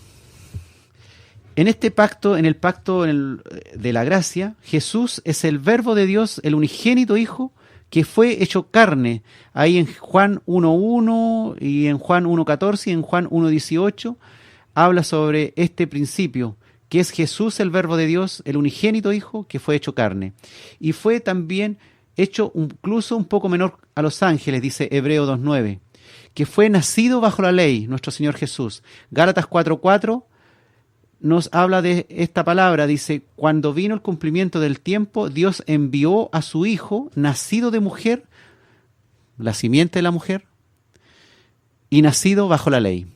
En este pacto, en el pacto de la gracia, Jesús es el Verbo de Dios, el unigénito Hijo, que fue hecho carne. Ahí en Juan 1.1 y en Juan 1.14 y en Juan 1.18 habla sobre este principio, que es Jesús el Verbo de Dios, el unigénito Hijo, que fue hecho carne. Y fue también hecho incluso un poco menor a los ángeles, dice Hebreo 2.9, que fue nacido bajo la ley, nuestro Señor Jesús. Gálatas 4.4 nos habla de esta palabra, dice, cuando vino el cumplimiento del tiempo, Dios envió a su Hijo, nacido de mujer, la simiente de la mujer, y nacido bajo la ley,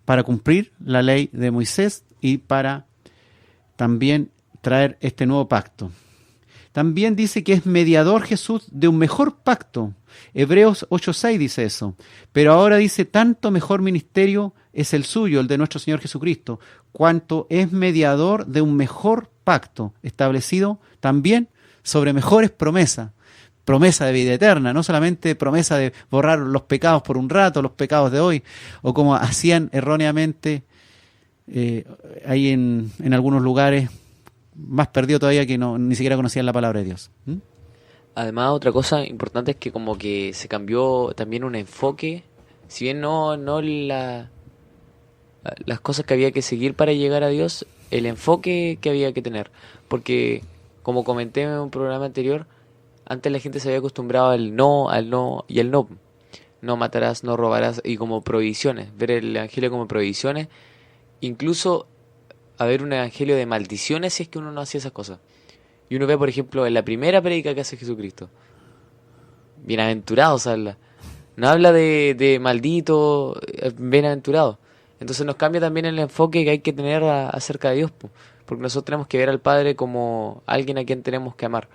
para cumplir la ley de Moisés y para también traer este nuevo pacto. También dice que es mediador Jesús de un mejor pacto. Hebreos 8.6 dice eso. Pero ahora dice, tanto mejor ministerio es el suyo, el de nuestro Señor Jesucristo, cuanto es mediador de un mejor pacto, establecido también sobre mejores promesas. Promesa de vida eterna, no solamente promesa de borrar los pecados por un rato, los pecados de hoy, o como hacían erróneamente ahí en algunos lugares, más perdido todavía, que ni siquiera conocían la palabra de Dios. Además, otra cosa importante es que como que se cambió también un enfoque Si bien no las cosas que había que seguir para llegar a Dios, el enfoque que había que tener. Porque, como comenté en un programa anterior, antes la gente se había acostumbrado al no y al no. No matarás, no robarás, y como prohibiciones, ver el evangelio como prohibiciones, incluso haber un evangelio de maldiciones si es que uno no hacía esas cosas. Y uno ve, por ejemplo, en la primera prédica que hace Jesucristo, bienaventurados habla, no habla de maldito, bienaventurado. Entonces nos cambia también el enfoque que hay que tener acerca de Dios, porque nosotros tenemos que ver al Padre como alguien a quien tenemos que amar.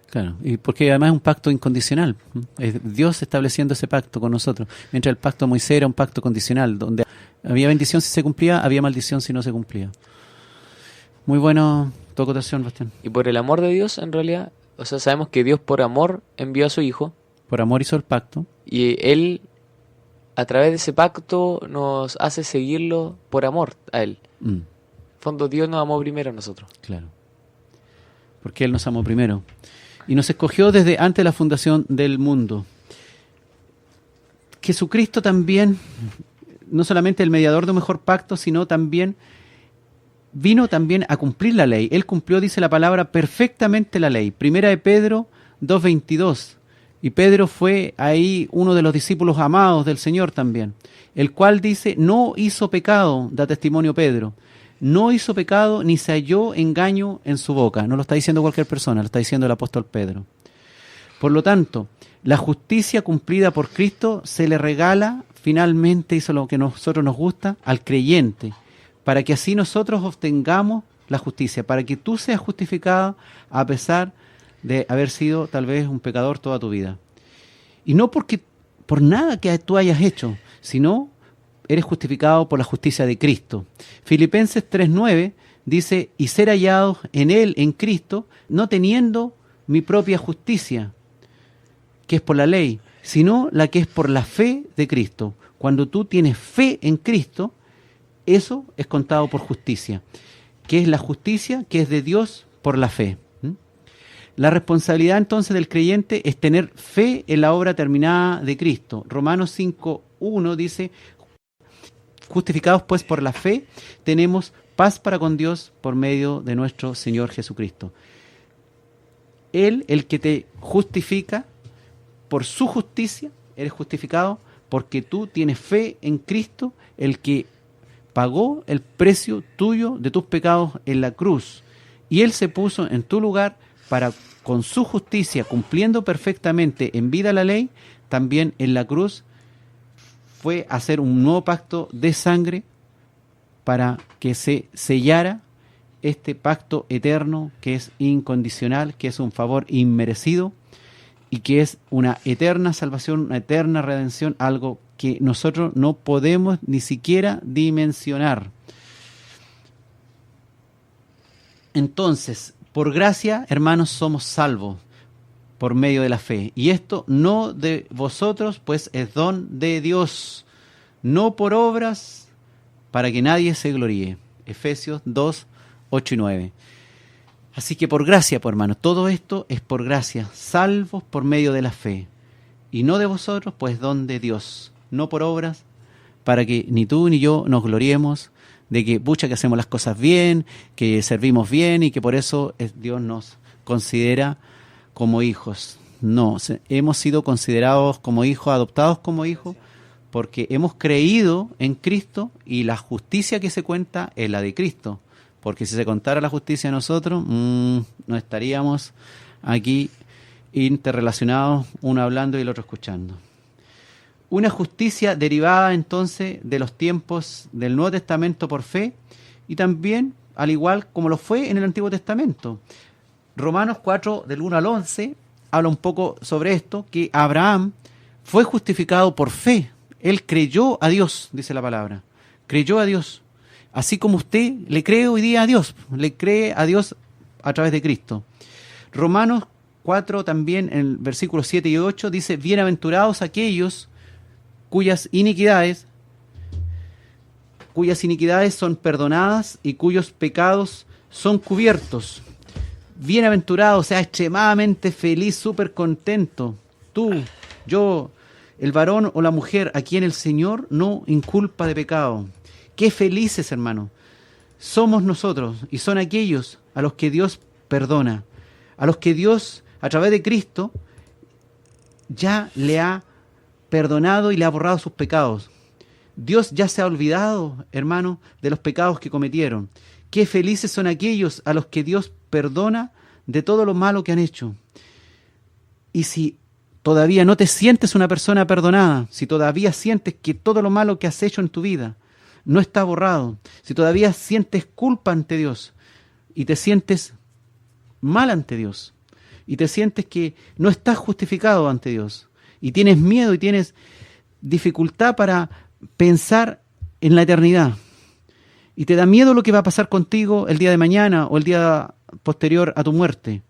Claro, y porque además es un pacto incondicional. Es Dios estableciendo ese pacto con nosotros. Mientras el pacto de Moisés era un pacto condicional, donde había bendición si se cumplía, había maldición si no se cumplía. Muy bueno tu acotación, Bastián. Y por el amor de Dios, en realidad, o sea, sabemos que Dios por amor envió a su Hijo. Por amor hizo el pacto. Y Él, a través de ese pacto, nos hace seguirlo por amor a Él. En fondo, Dios nos amó primero a nosotros. Claro. Porque Él nos amó primero. Y nos escogió desde antes de la fundación del mundo. Jesucristo también, no solamente el mediador de un mejor pacto, sino también vino también a cumplir la ley. Él cumplió, dice la palabra, perfectamente la ley. Primera de Pedro 2:22. Y Pedro fue ahí uno de los discípulos amados del Señor también, el cual dice, no hizo pecado, da testimonio Pedro, no hizo pecado ni se halló engaño en su boca. No lo está diciendo cualquier persona, lo está diciendo el apóstol Pedro. Por lo tanto, la justicia cumplida por Cristo se le regala finalmente, hizo lo que a nosotros nos gusta, al creyente, para que así nosotros obtengamos la justicia, para que tú seas justificado a pesar de haber sido tal vez un pecador toda tu vida. Y no por nada que tú hayas hecho, sino eres justificado por la justicia de Cristo. Filipenses 3:9 dice, y ser hallados en Él, en Cristo, no teniendo mi propia justicia, que es por la ley, sino la que es por la fe de Cristo. Cuando tú tienes fe en Cristo, eso es contado por justicia. ¿Qué es la justicia? Que es de Dios por la fe. La responsabilidad entonces del creyente es tener fe en la obra terminada de Cristo. Romanos 5:1 dice, justificados pues por la fe, tenemos paz para con Dios por medio de nuestro Señor Jesucristo. Él, el que te justifica, por su justicia, eres justificado porque tú tienes fe en Cristo, el que pagó el precio tuyo de tus pecados en la cruz. Y Él se puso en tu lugar para, con su justicia, cumpliendo perfectamente en vida la ley, también en la cruz fue hacer un nuevo pacto de sangre para que se sellara este pacto eterno que es incondicional, que es un favor inmerecido y que es una eterna salvación, una eterna redención, algo que nosotros no podemos ni siquiera dimensionar. Entonces, por gracia, hermanos, somos salvos por medio de la fe. Y esto no de vosotros, pues es don de Dios, no por obras, para que nadie se gloríe. Efesios 2:8-9. Así que por gracia, por hermanos, todo esto es por gracia, salvos por medio de la fe. Y no de vosotros, pues don de Dios, no por obras, para que ni tú ni yo nos gloriemos de que, pucha, que hacemos las cosas bien, que servimos bien y que por eso Dios nos considera como hijos. No, hemos sido considerados como hijos, adoptados como hijos, porque hemos creído en Cristo y la justicia que se cuenta es la de Cristo. Porque si se contara la justicia de nosotros, no estaríamos aquí interrelacionados, uno hablando y el otro escuchando. Una justicia derivada entonces de los tiempos del Nuevo Testamento por fe y también al igual como lo fue en el Antiguo Testamento. Romanos 4, del 1 al 11, habla un poco sobre esto, que Abraham fue justificado por fe. Él creyó a Dios, dice la palabra. Creyó a Dios. Así como usted le cree hoy día a Dios. Le cree a Dios a través de Cristo. Romanos 4 también, en el versículos 7 y 8, dice, bienaventurados aquellos cuyas iniquidades son perdonadas y cuyos pecados son cubiertos. Bienaventurado, o sea, extremadamente feliz, súper contento. Tú, yo, el varón o la mujer a quien el Señor no inculpa de pecado. Qué felices, hermano, somos nosotros y son aquellos a los que Dios perdona, a los que Dios, a través de Cristo, ya le ha perdonado y le ha borrado sus pecados. Dios ya se ha olvidado, hermano, de los pecados que cometieron. Qué felices son aquellos a los que Dios perdona de todo lo malo que han hecho. Y si todavía no te sientes una persona perdonada, si todavía sientes que todo lo malo que has hecho en tu vida no está borrado, si todavía sientes culpa ante Dios y te sientes mal ante Dios y te sientes que no estás justificado ante Dios y tienes miedo y tienes dificultad para pensar en la eternidad y te da miedo lo que va a pasar contigo el día de mañana o el día posterior a tu muerte,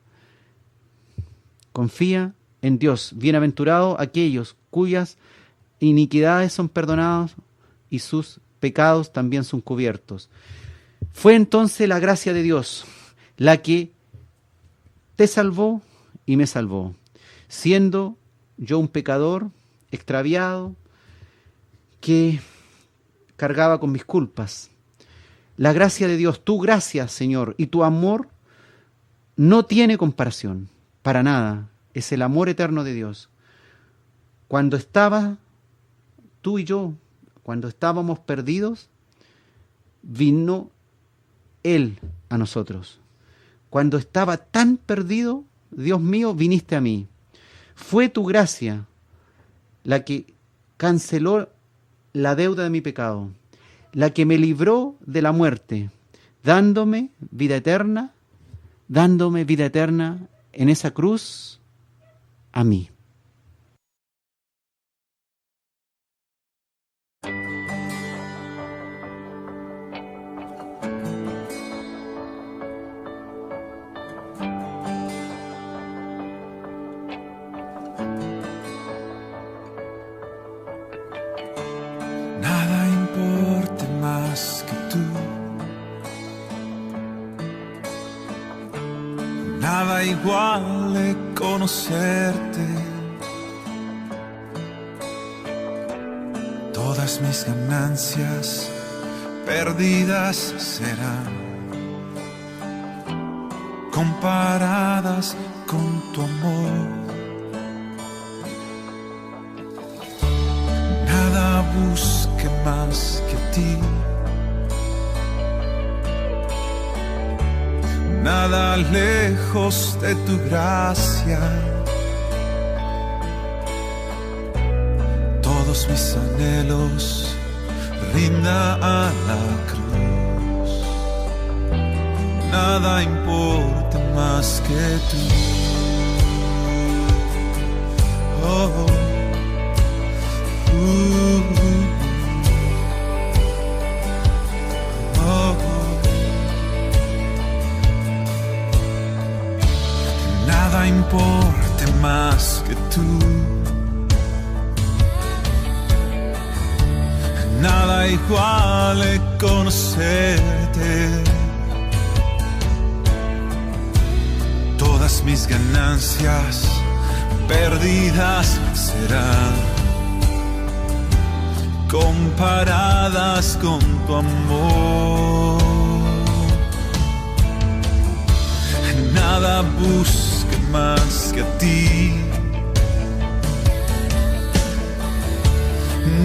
confía en Dios. Bienaventurados aquellos cuyas iniquidades son perdonadas y sus pecados también son cubiertos. Fue entonces la gracia de Dios la que te salvó y me salvó, siendo yo un pecador extraviado que cargaba con mis culpas. La gracia de Dios, tu gracia, Señor, y tu amor no tiene comparación, para nada. Es el amor eterno de Dios. Cuando estaba tú y yo, cuando estábamos perdidos, vino Él a nosotros. Cuando estaba tan perdido, Dios mío, viniste a mí. Fue tu gracia la que canceló la deuda de mi pecado, la que me libró de la muerte, dándome vida eterna en esa cruz a mí. Nada importa más que tú. Nada iguale conocerte. Todas mis ganancias perdidas serán comparadas con tu amor. Nada busque más que ti. Nada lejos de tu gracia. Todos mis anhelos rinda a la cruz. Nada importa más que tú. Oh, Nada importa más que tú. Nada iguale conocerte. Todas mis ganancias perdidas serán comparadas con tu amor. Nada busque más que a ti.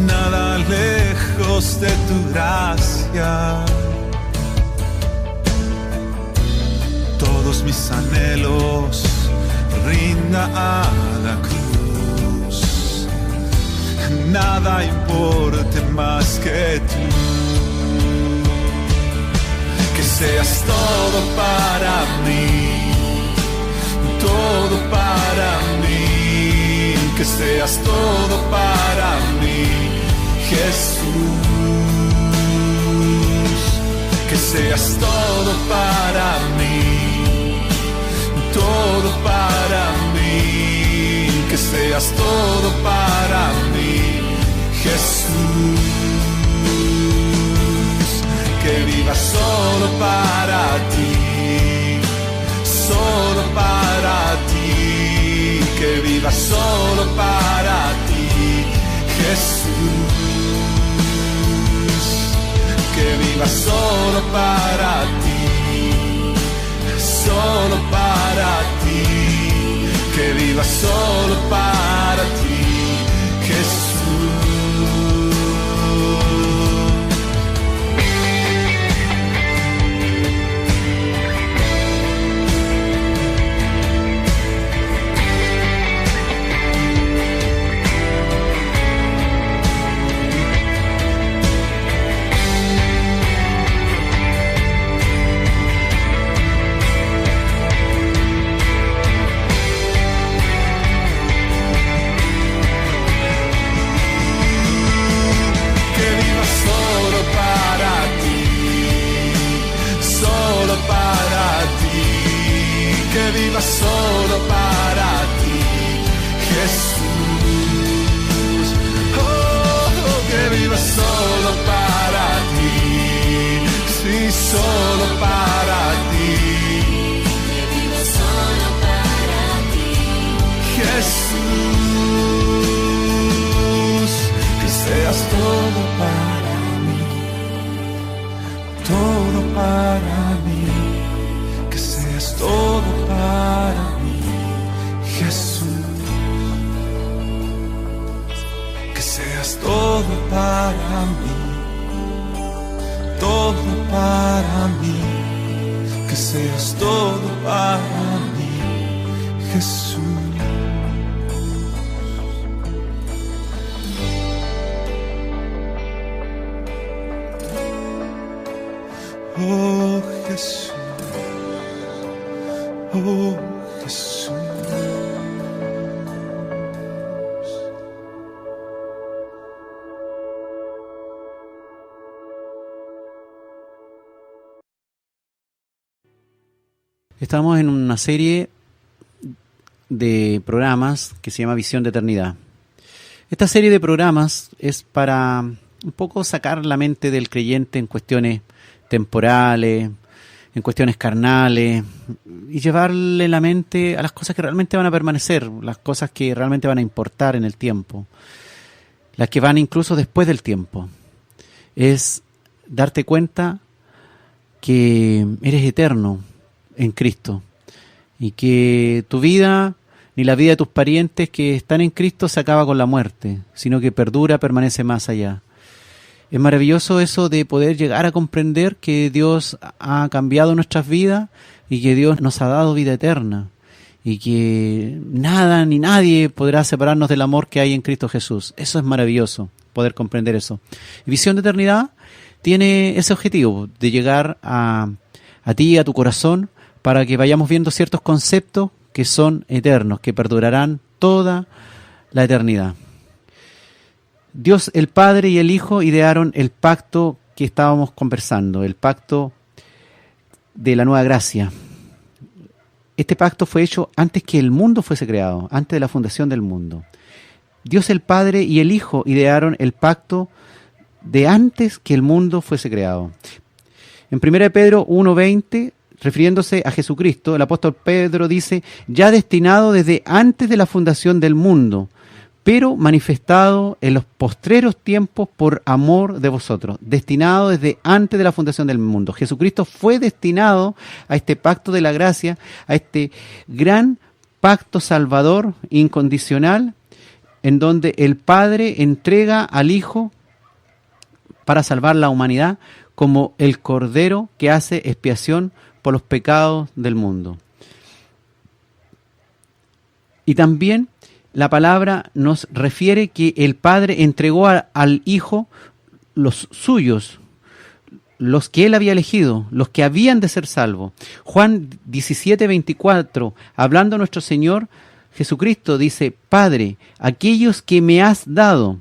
Nada lejos de tu gracia. Todos mis anhelos rinda a la cruz. Nada importe más que tú. Que seas todo para mí, todo para mí. Que seas todo para mí, Jesús. Que seas todo para mí, todo para mí. Que seas todo para mí, Jesús. Que viva solo para ti, solo para ti. Que viva solo para ti, Jesús, que viva solo para ti, solo para ti, que viva solo para ti, Jesús. Solo para ti, Jesús. Oh, que viva solo para ti, sí, solo para ti, que viva solo para ti, Jesús. Que seas todo para mí, todo para mí, que seas todo para mí, Jesús, que seas todo para mí, todo para mí, que seas todo para mí, Jesús. Oh, Jesús. Oh, Jesús. Estamos en una serie de programas que se llama Visión de Eternidad. Esta serie de programas es para un poco sacar la mente del creyente en cuestiones temporales, en cuestiones carnales, y llevarle la mente a las cosas que realmente van a permanecer, las cosas que realmente van a importar en el tiempo, las que van incluso después del tiempo. Es darte cuenta que eres eterno en Cristo y que tu vida ni la vida de tus parientes que están en Cristo se acaba con la muerte, sino que perdura, permanece más allá. Es maravilloso eso de poder llegar a comprender que Dios ha cambiado nuestras vidas y que Dios nos ha dado vida eterna y que nada ni nadie podrá separarnos del amor que hay en Cristo Jesús. Eso es maravilloso, poder comprender eso. Visión de Eternidad tiene ese objetivo de llegar a ti, a tu corazón, para que vayamos viendo ciertos conceptos que son eternos, que perdurarán toda la eternidad. Dios el Padre y el Hijo idearon el pacto que estábamos conversando, el pacto de la nueva gracia. Este pacto fue hecho antes que el mundo fuese creado, antes de la fundación del mundo. Dios el Padre y el Hijo idearon el pacto de antes que el mundo fuese creado. En 1 Pedro 1:20, refiriéndose a Jesucristo, el apóstol Pedro dice: ya destinado desde antes de la fundación del mundo, pero manifestado en los postreros tiempos por amor de vosotros. Destinado desde antes de la fundación del mundo. Jesucristo fue destinado a este pacto de la gracia, a este gran pacto salvador incondicional, en donde el Padre entrega al Hijo para salvar la humanidad como el Cordero que hace expiación por los pecados del mundo. Y también la palabra nos refiere que el Padre entregó al Hijo los suyos, los que Él había elegido, los que habían de ser salvos. Juan 17:24, hablando nuestro Señor Jesucristo, dice: Padre, aquellos que me has dado,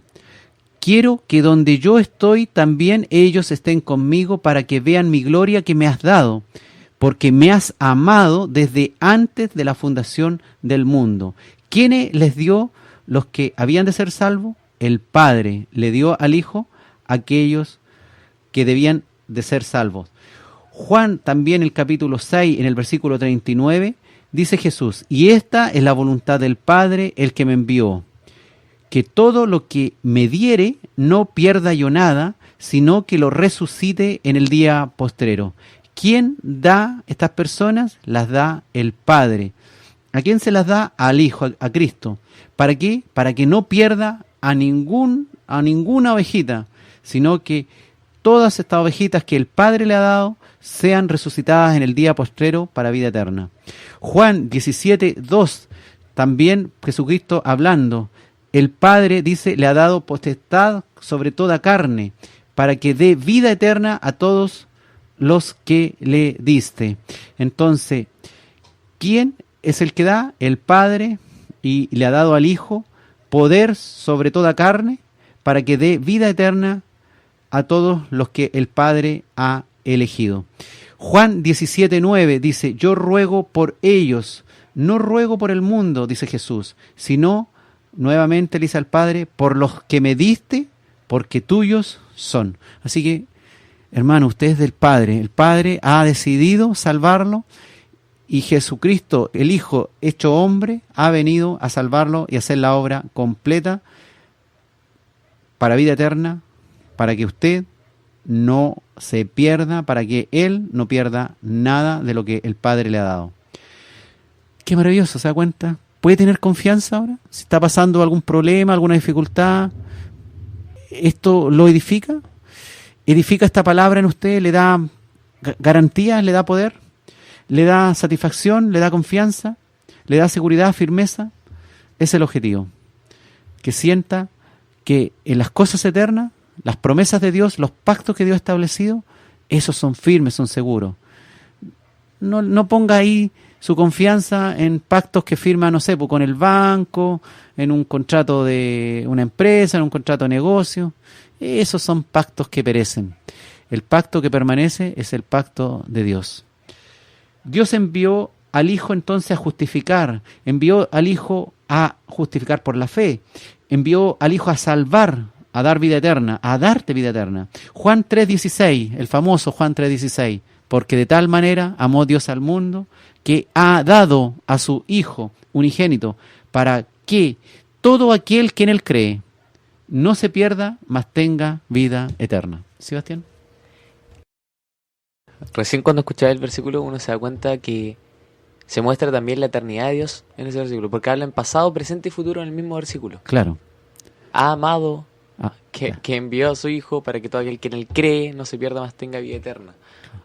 quiero que donde yo estoy también ellos estén conmigo para que vean mi gloria que me has dado, porque me has amado desde antes de la fundación del mundo. ¿Quién les dio los que habían de ser salvos? El Padre le dio al Hijo aquellos que debían de ser salvos. Juan también, el capítulo 6, en el versículo 39, dice Jesús: y esta es la voluntad del Padre, el que me envió, que todo lo que me diere no pierda yo nada, sino que lo resucite en el día postrero. ¿Quién da estas personas? Las da el Padre. ¿A quién se las da? Al Hijo, a Cristo. ¿Para qué? Para que no pierda a ninguna ovejita, sino que todas estas ovejitas que el Padre le ha dado sean resucitadas en el día postrero para vida eterna. Juan 17:2, también Jesucristo hablando, el Padre, dice, le ha dado potestad sobre toda carne, para que dé vida eterna a todos los que le diste. Entonces, ¿quién es el que da? El Padre, y le ha dado al Hijo poder sobre toda carne, para que dé vida eterna a todos los que el Padre ha elegido. Juan 17:9 dice, yo ruego por ellos, no ruego por el mundo, dice Jesús, sino, nuevamente le dice al Padre, por los que me diste, porque tuyos son. Así que, hermano, usted es del Padre. El Padre ha decidido salvarlo y Jesucristo, el Hijo hecho hombre, ha venido a salvarlo y a hacer la obra completa para vida eterna, para que usted no se pierda, para que Él no pierda nada de lo que el Padre le ha dado. Qué maravilloso, ¿se da cuenta? ¿Puede tener confianza ahora? Si está pasando algún problema, alguna dificultad, ¿esto lo edifica? ¿Edifica esta palabra en usted? ¿Le da garantías? ¿Le da poder? ¿Le da satisfacción? ¿Le da confianza? ¿Le da seguridad, firmeza? Ese es el objetivo. Que sienta que en las cosas eternas, las promesas de Dios, los pactos que Dios ha establecido, esos son firmes, son seguros. No ponga ahí su confianza en pactos que firma, no sé, pues con el banco, en un contrato de una empresa, en un contrato de negocio. Esos son pactos que perecen. El pacto que permanece es el pacto de Dios. Dios envió al Hijo entonces a justificar, envió al Hijo a justificar por la fe, envió al Hijo a salvar, a dar vida eterna, a darte vida eterna. Juan 3:16, el famoso Juan 3:16, porque de tal manera amó Dios al mundo que ha dado a su Hijo unigénito para que todo aquel que en Él cree no se pierda, mas tenga vida eterna. ¿Sebastián? Recién cuando escuchaba el versículo uno se da cuenta que se muestra también la eternidad de Dios en ese versículo, porque habla en pasado, presente y futuro en el mismo versículo. Claro. Ha amado, que envió a su Hijo para que todo aquel que en Él cree no se pierda, mas tenga vida eterna.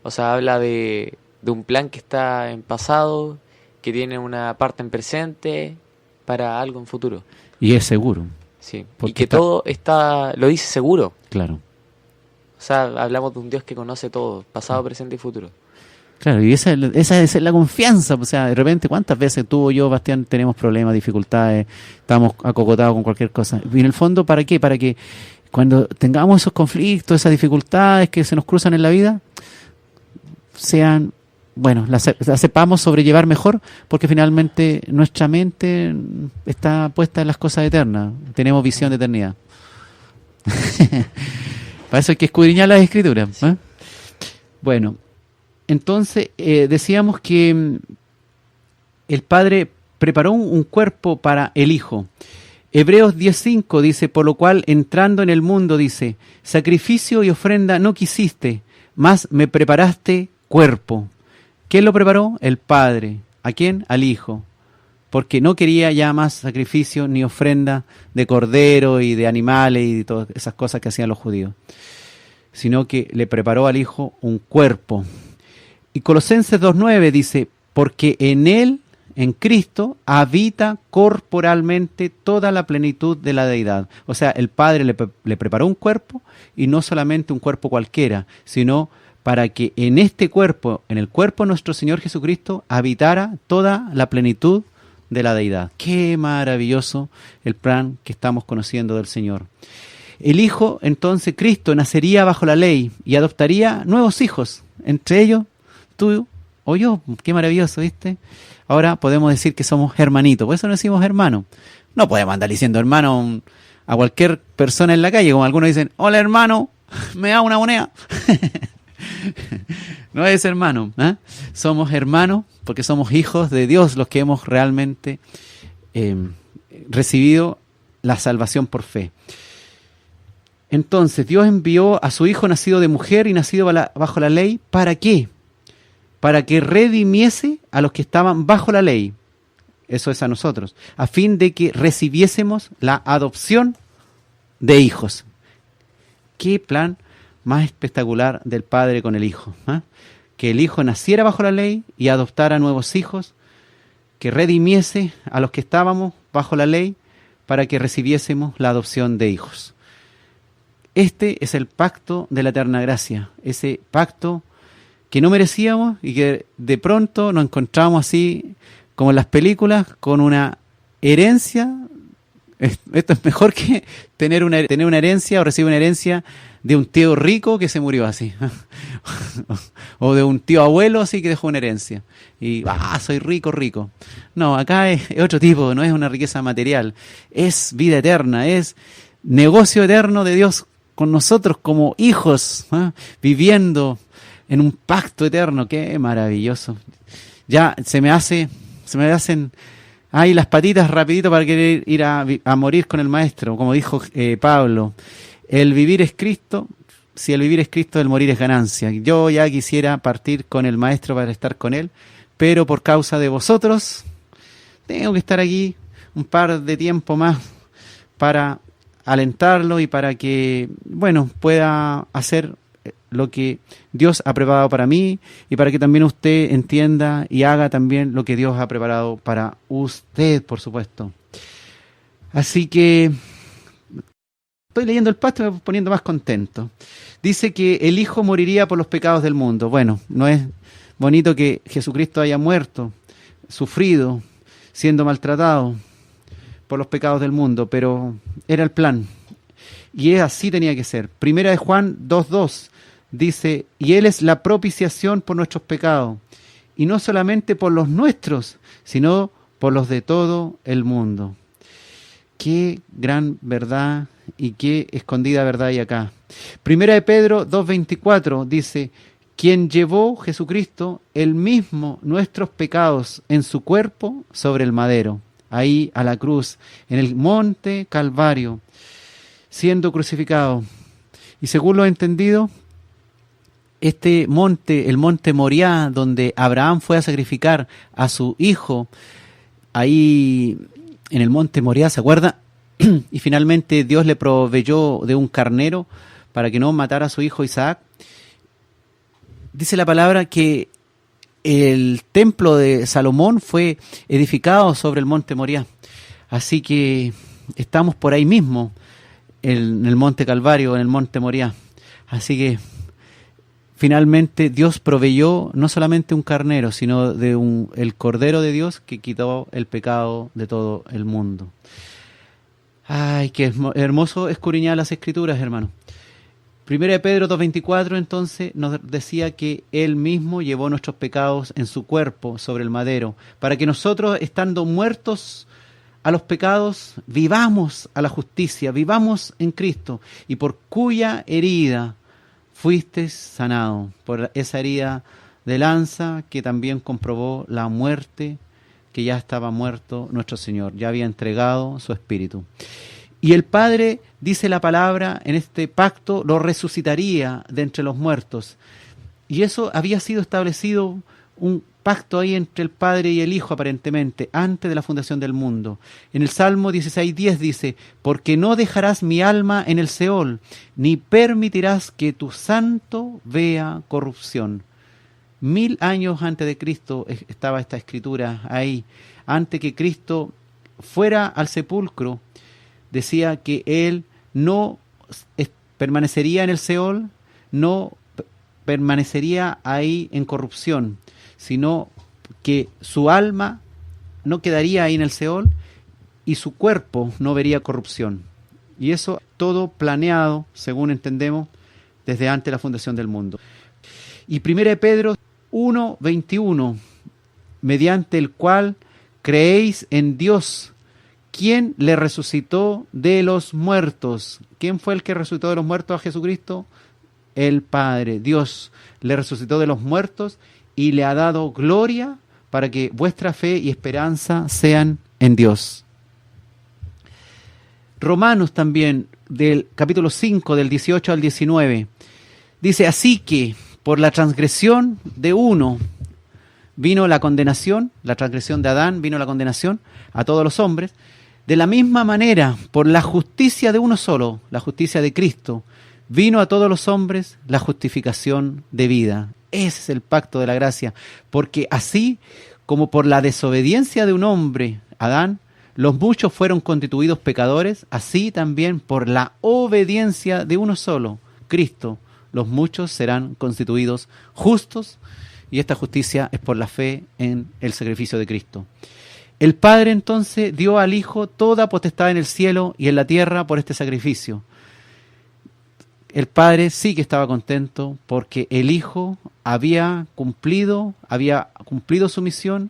O sea, habla de un plan que está en pasado, que tiene una parte en presente para algo en futuro. Y es seguro. Sí, y que todo está, lo dice seguro. Claro. O sea, hablamos de un Dios que conoce todo, pasado, presente y futuro. Claro, y esa es la confianza. O sea, de repente, ¿cuántas veces tú o yo, Bastián, tenemos problemas, dificultades, estamos acocotados con cualquier cosa? Y en el fondo, ¿para qué? Para que cuando tengamos esos conflictos, esas dificultades que se nos cruzan en la vida, sean, bueno, las sepamos sobrellevar mejor, porque finalmente nuestra mente está puesta en las cosas eternas. Tenemos visión de eternidad. Para eso hay que escudriñar las Escrituras, ¿eh? Bueno, entonces decíamos que el Padre preparó un cuerpo para el Hijo. Hebreos 10:5 dice, por lo cual entrando en el mundo, dice, sacrificio y ofrenda no quisiste, mas me preparaste cuerpo. ¿Quién lo preparó? El Padre. ¿A quién? Al Hijo. Porque no quería ya más sacrificio ni ofrenda de cordero y de animales y de todas esas cosas que hacían los judíos, sino que le preparó al Hijo un cuerpo. Y Colosenses 2:9 dice, porque en Él, en Cristo, habita corporalmente toda la plenitud de la deidad. O sea, el Padre le preparó un cuerpo, y no solamente un cuerpo cualquiera, sino para que en este cuerpo, en el cuerpo de nuestro Señor Jesucristo, habitara toda la plenitud de la deidad. Qué maravilloso el plan que estamos conociendo del Señor. El Hijo, entonces, Cristo, nacería bajo la ley y adoptaría nuevos hijos, entre ellos tú o yo. Qué maravilloso, ¿viste? Ahora podemos decir que somos hermanitos, por eso no decimos hermano. No podemos andar diciendo hermano a cualquier persona en la calle, como algunos dicen, hola hermano, me da una moneda. No es hermano, ¿eh? Somos hermanos porque somos hijos de Dios, los que hemos realmente recibido la salvación por fe. Entonces, Dios envió a su Hijo nacido de mujer y nacido bajo la ley. ¿Para qué? Para que redimiese a los que estaban bajo la ley. Eso es a nosotros. A fin de que recibiésemos la adopción de hijos. ¿Qué plan más espectacular del Padre con el Hijo? ¿Eh? Que el Hijo naciera bajo la ley y adoptara nuevos hijos, que redimiese a los que estábamos bajo la ley para que recibiésemos la adopción de hijos. Este es el pacto de la eterna gracia, ese pacto que no merecíamos y que de pronto nos encontramos así, como en las películas, con una herencia. Esto es mejor que tener una herencia o recibir una herencia de un tío rico que se murió así. O de un tío abuelo así que dejó una herencia. Y, soy rico. No, acá es otro tipo, no es una riqueza material. Es vida eterna, es negocio eterno de Dios con nosotros como hijos, viviendo en un pacto eterno. Qué maravilloso. Ya se me hacen las patitas rapidito para querer ir a morir con el Maestro, como dijo Pablo. El vivir es Cristo, si el vivir es Cristo, el morir es ganancia. Yo ya quisiera partir con el Maestro para estar con Él, pero por causa de vosotros, tengo que estar aquí un par de tiempo más para alentarlo y para que, pueda hacer lo que Dios ha preparado para mí y para que también usted entienda y haga también lo que Dios ha preparado para usted, por supuesto. Así que estoy leyendo el pacto y me voy poniendo más contento. Dice que el Hijo moriría por los pecados del mundo. Bueno, no es bonito que Jesucristo haya muerto, sufrido, siendo maltratado por los pecados del mundo, pero era el plan. Y así tenía que ser. Primera de Juan 2:2 dice, y Él es la propiciación por nuestros pecados, y no solamente por los nuestros, sino por los de todo el mundo. Qué gran verdad y qué escondida verdad hay acá. Primera de Pedro 2:24 dice, quien llevó Jesucristo, Él mismo, nuestros pecados en su cuerpo sobre el madero, ahí a la cruz, en el monte Calvario, siendo crucificado. Y según lo he entendido, este monte, el monte Moriah, donde Abraham fue a sacrificar a su hijo, ahí en el monte Moriah, ¿se acuerda? Y finalmente Dios le proveyó de un carnero para que no matara a su hijo Isaac. Dice la palabra que el templo de Salomón fue edificado sobre el monte Moriah. Así que estamos por ahí mismo, en el monte Calvario, en el monte Moriah. Así que finalmente Dios proveyó no solamente un carnero, sino el Cordero de Dios que quitó el pecado de todo el mundo. Ay, qué hermoso escudriñar las Escrituras, hermano. Primera de Pedro 2:24 entonces nos decía que Él mismo llevó nuestros pecados en su cuerpo sobre el madero, para que nosotros, estando muertos a los pecados, vivamos a la justicia, vivamos en Cristo, y por cuya herida fuiste sanado, por esa herida de lanza que también comprobó la muerte, que ya estaba muerto nuestro Señor, ya había entregado su espíritu. Y el Padre, dice la palabra, en este pacto lo resucitaría de entre los muertos. Y eso había sido establecido, un pacto ahí entre el Padre y el Hijo aparentemente, antes de la fundación del mundo. En el Salmo 16:10 dice, porque no dejarás mi alma en el Seol, ni permitirás que tu santo vea corrupción. 1000 años antes de Cristo estaba esta escritura ahí. Antes que Cristo fuera al sepulcro, decía que Él no permanecería en el Seol, no permanecería ahí en corrupción, sino que su alma no quedaría ahí en el Seol y su cuerpo no vería corrupción. Y eso todo planeado, según entendemos, desde antes de la fundación del mundo. Y 1 Pedro 1:21, mediante el cual creéis en Dios, quien le resucitó de los muertos. ¿Quién fue el que resucitó de los muertos a Jesucristo? El Padre. Dios le resucitó de los muertos y le ha dado gloria para que vuestra fe y esperanza sean en Dios. Romanos también, del capítulo 5, del 18 al 19, dice: así que por la transgresión de uno vino la condenación, la transgresión de Adán vino la condenación a todos los hombres. De la misma manera, por la justicia de uno solo, la justicia de Cristo, vino a todos los hombres la justificación de vida. Ese es el pacto de la gracia, porque así como por la desobediencia de un hombre, Adán, los muchos fueron constituidos pecadores, así también por la obediencia de uno solo, Cristo, los muchos serán constituidos justos, y esta justicia es por la fe en el sacrificio de Cristo. El Padre entonces dio al Hijo toda potestad en el cielo y en la tierra por este sacrificio. El Padre sí que estaba contento porque el Hijo había cumplido su misión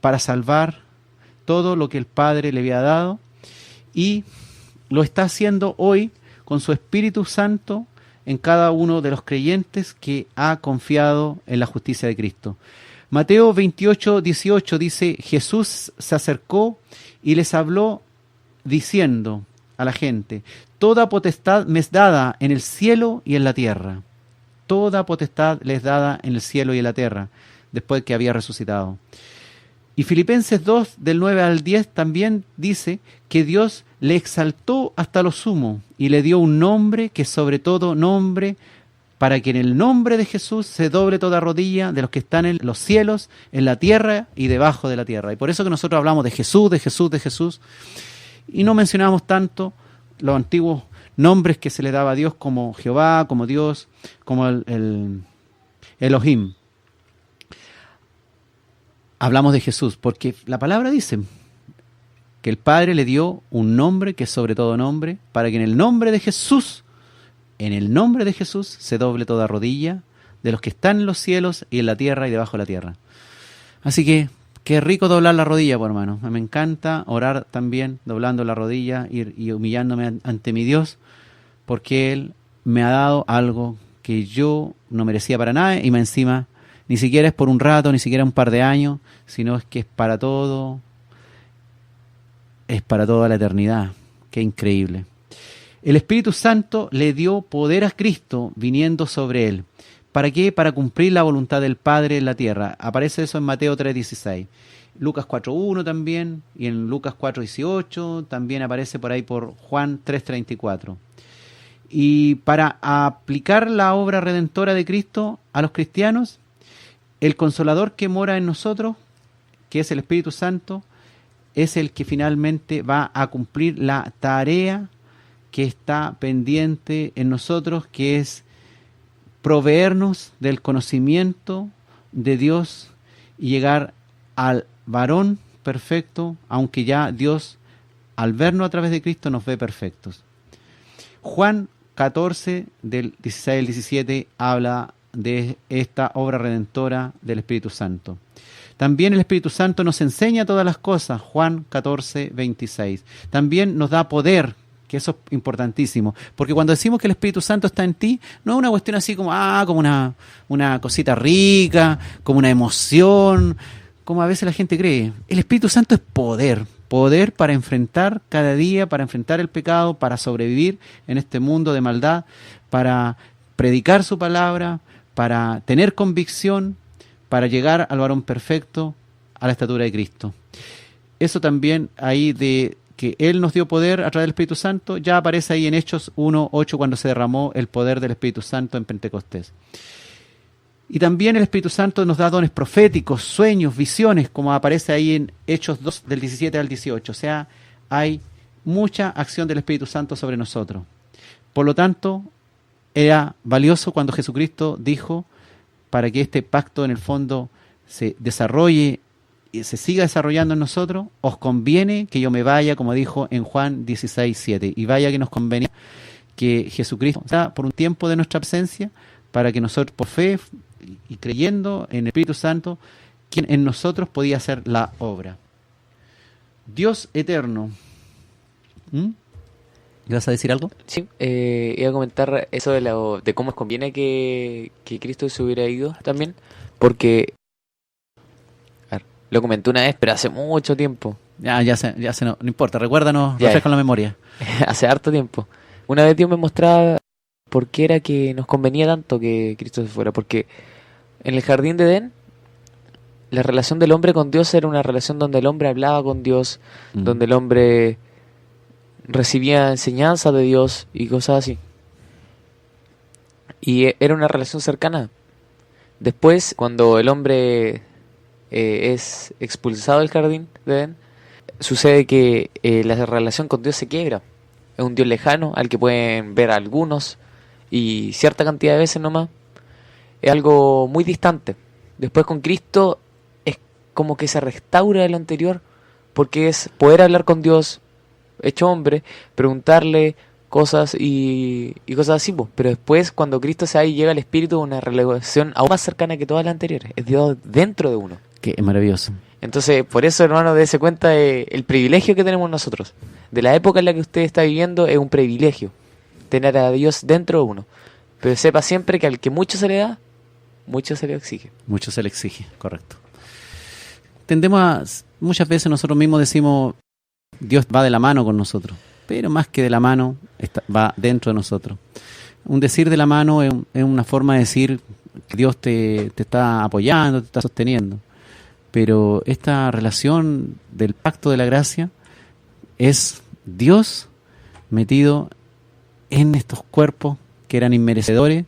para salvar todo lo que el Padre le había dado, y lo está haciendo hoy con su Espíritu Santo en cada uno de los creyentes que ha confiado en la justicia de Cristo. Mateo 28, 18 dice: Jesús se acercó y les habló diciendo a la gente: toda potestad me es dada en el cielo y en la tierra. Toda potestad les es dada en el cielo y en la tierra, después que había resucitado. Y Filipenses 2, del 9 al 10, también dice que Dios le exaltó hasta lo sumo y le dio un nombre que sobre todo nombre, para que en el nombre de Jesús se doble toda rodilla de los que están en los cielos, en la tierra y debajo de la tierra. Y por eso que nosotros hablamos de Jesús, de Jesús, de Jesús, y no mencionamos tanto los antiguos nombres que se le daba a Dios, como Jehová, como Dios, como el Elohim. Hablamos de Jesús porque la palabra dice que el Padre le dio un nombre que es sobre todo nombre, para que en el nombre de Jesús, se doble toda rodilla de los que están en los cielos y en la tierra y debajo de la tierra. Así que qué rico doblar la rodilla, pues, hermano. Me encanta orar también doblando la rodilla y humillándome ante mi Dios, porque Él me ha dado algo que yo no merecía para nada, y más encima ni siquiera es por un rato, ni siquiera un par de años, sino es que es para toda la eternidad. Qué increíble. El Espíritu Santo le dio poder a Cristo viniendo sobre él. ¿Para qué? Para cumplir la voluntad del Padre en la tierra. Aparece eso en Mateo 3:16. Lucas 4:1 también, y en Lucas 4:18 también aparece por ahí por Juan 3:34. Y para aplicar la obra redentora de Cristo a los cristianos, el Consolador que mora en nosotros, que es el Espíritu Santo, es el que finalmente va a cumplir la tarea que está pendiente en nosotros, que es proveernos del conocimiento de Dios y llegar al varón perfecto, aunque ya Dios, al vernos a través de Cristo, nos ve perfectos. Juan 14, del 16 al 17, habla de esta obra redentora del Espíritu Santo. También el Espíritu Santo nos enseña todas las cosas, Juan 14, 26. También nos da poder, que eso es importantísimo, porque cuando decimos que el Espíritu Santo está en ti, no es una cuestión así como una cosita rica, como una emoción, como a veces la gente cree. El Espíritu Santo es poder para enfrentar cada día, para enfrentar el pecado, para sobrevivir en este mundo de maldad, para predicar su palabra, para tener convicción, para llegar al varón perfecto, a la estatura de Cristo. Eso también ahí de que Él nos dio poder a través del Espíritu Santo, ya aparece ahí en Hechos 1:8, cuando se derramó el poder del Espíritu Santo en Pentecostés. Y también el Espíritu Santo nos da dones proféticos, sueños, visiones, como aparece ahí en Hechos 2, del 17 al 18. O sea, hay mucha acción del Espíritu Santo sobre nosotros. Por lo tanto, era valioso cuando Jesucristo dijo, para que este pacto en el fondo se desarrolle y se siga desarrollando en nosotros, os conviene que yo me vaya, como dijo en Juan 16:7. Y vaya que nos convenía que Jesucristo está por un tiempo de nuestra absencia, para que nosotros, por fe y creyendo en el Espíritu Santo, quien en nosotros podía hacer la obra. Dios eterno. ¿Vas a decir algo? Sí, iba a comentar eso de cómo os conviene que Cristo se hubiera ido también, porque lo comenté una vez, pero hace mucho tiempo, No importa, recuérdanos, refresca la memoria. Hace harto tiempo. Una vez Dios me mostraba por qué era que nos convenía tanto que Cristo se fuera. Porque en el jardín de Edén, la relación del hombre con Dios era una relación donde el hombre hablaba con Dios, donde el hombre recibía enseñanza de Dios y cosas así. Y era una relación cercana. Después, cuando el hombre es expulsado del jardín de Edén, sucede que la relación con Dios se quiebra. Es un Dios lejano al que pueden ver algunos y cierta cantidad de veces nomás. Es algo muy distante. Después con Cristo es como que se restaura lo anterior, porque es poder hablar con Dios hecho hombre, preguntarle cosas y cosas así, pues. Pero después, cuando Cristo se va y llega al Espíritu, una relación aún más cercana que todas las anteriores. Es Dios dentro de uno. Qué maravilloso. Entonces, por eso, hermano, dése cuenta de el privilegio que tenemos nosotros. De la época en la que usted está viviendo, es un privilegio tener a Dios dentro de uno. Pero sepa siempre que al que mucho se le da, mucho se le exige. Mucho se le exige, correcto. Muchas veces nosotros mismos decimos, Dios va de la mano con nosotros, pero más que de la mano, va dentro de nosotros. Un decir de la mano es una forma de decir que Dios te está apoyando, te está sosteniendo. Pero esta relación del pacto de la gracia es Dios metido en estos cuerpos que eran inmerecedores,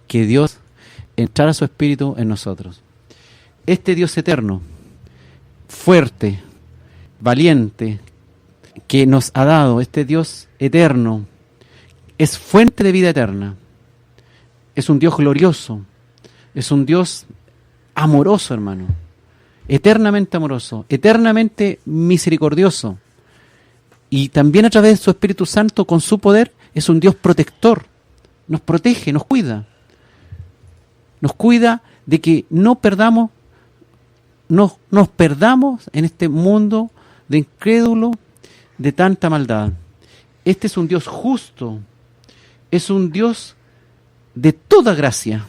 que Dios entrara su espíritu en nosotros. Este Dios eterno, fuerte, valiente, que nos ha dado, este Dios eterno, es fuente de vida eterna. Es un Dios glorioso, es un Dios amoroso, hermano. Eternamente amoroso, eternamente misericordioso, y también a través de su Espíritu Santo, con su poder, es un Dios protector. Nos protege, nos cuida de que no nos perdamos en este mundo de incrédulo, de tanta maldad. Este es un Dios justo, es un Dios de toda gracia.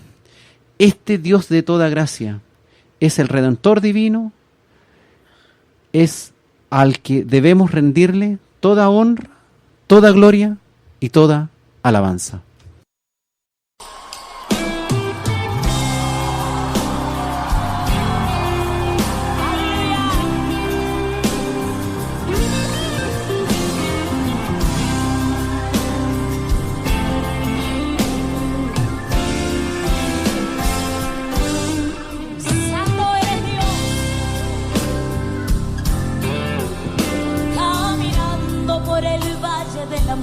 Este Dios de toda gracia es el Redentor divino, es al que debemos rendirle toda honra, toda gloria y toda alabanza.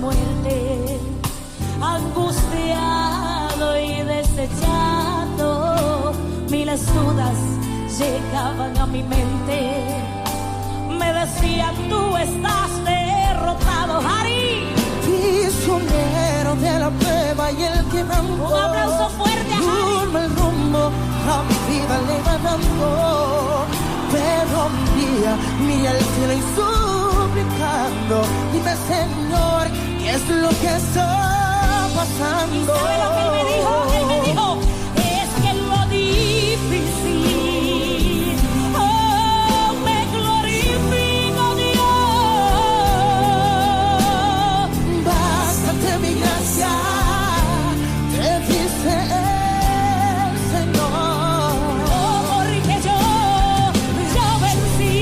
Muerte, angustiado y desechado, miles dudas llegaban a mi mente, me decían: tú estás derrotado, Harry. Prisionero de la prueba y el quebranto, un aplauso fuerte a Harry. Turma el rumbo, a mi vida le ganando, pero un día miré al cielo y suplicando: dime, Señor, ¿qué es lo que está pasando? ¿Y sabe lo que él me dijo? Él me dijo: es que en lo difícil, oh, me glorifico, Dios. Bástate mi gracia, te dice el Señor. Oh, porque yo vencí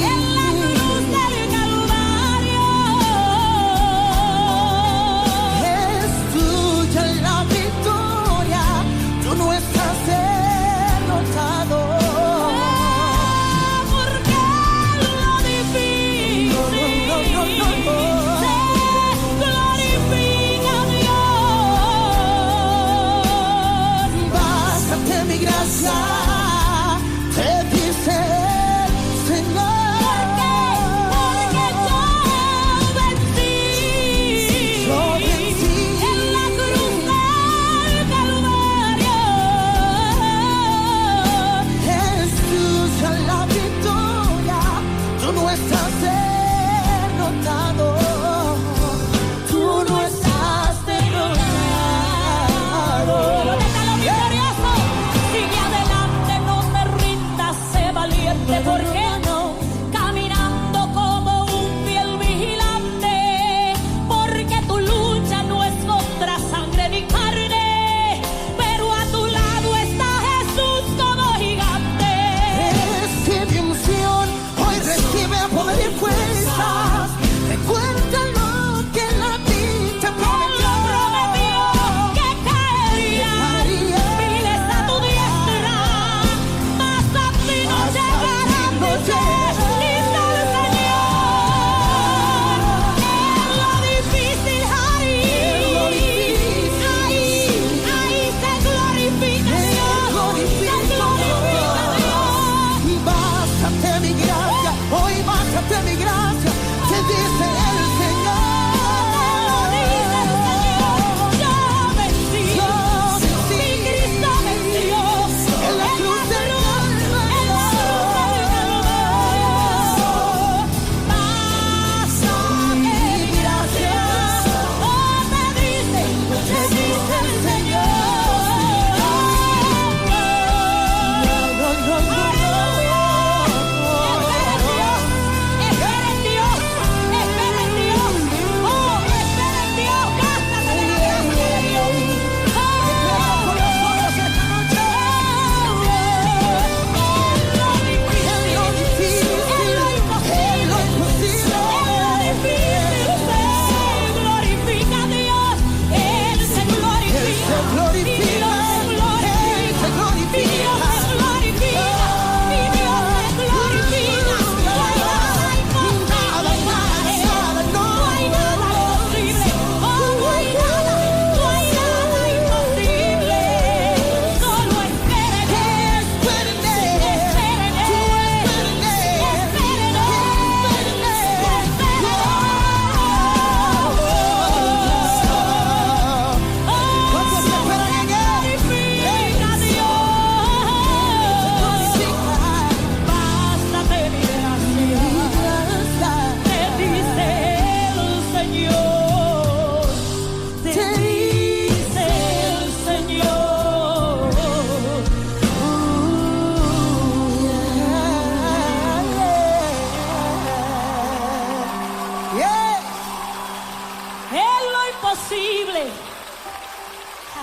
en la cruz del Calvario. Es tu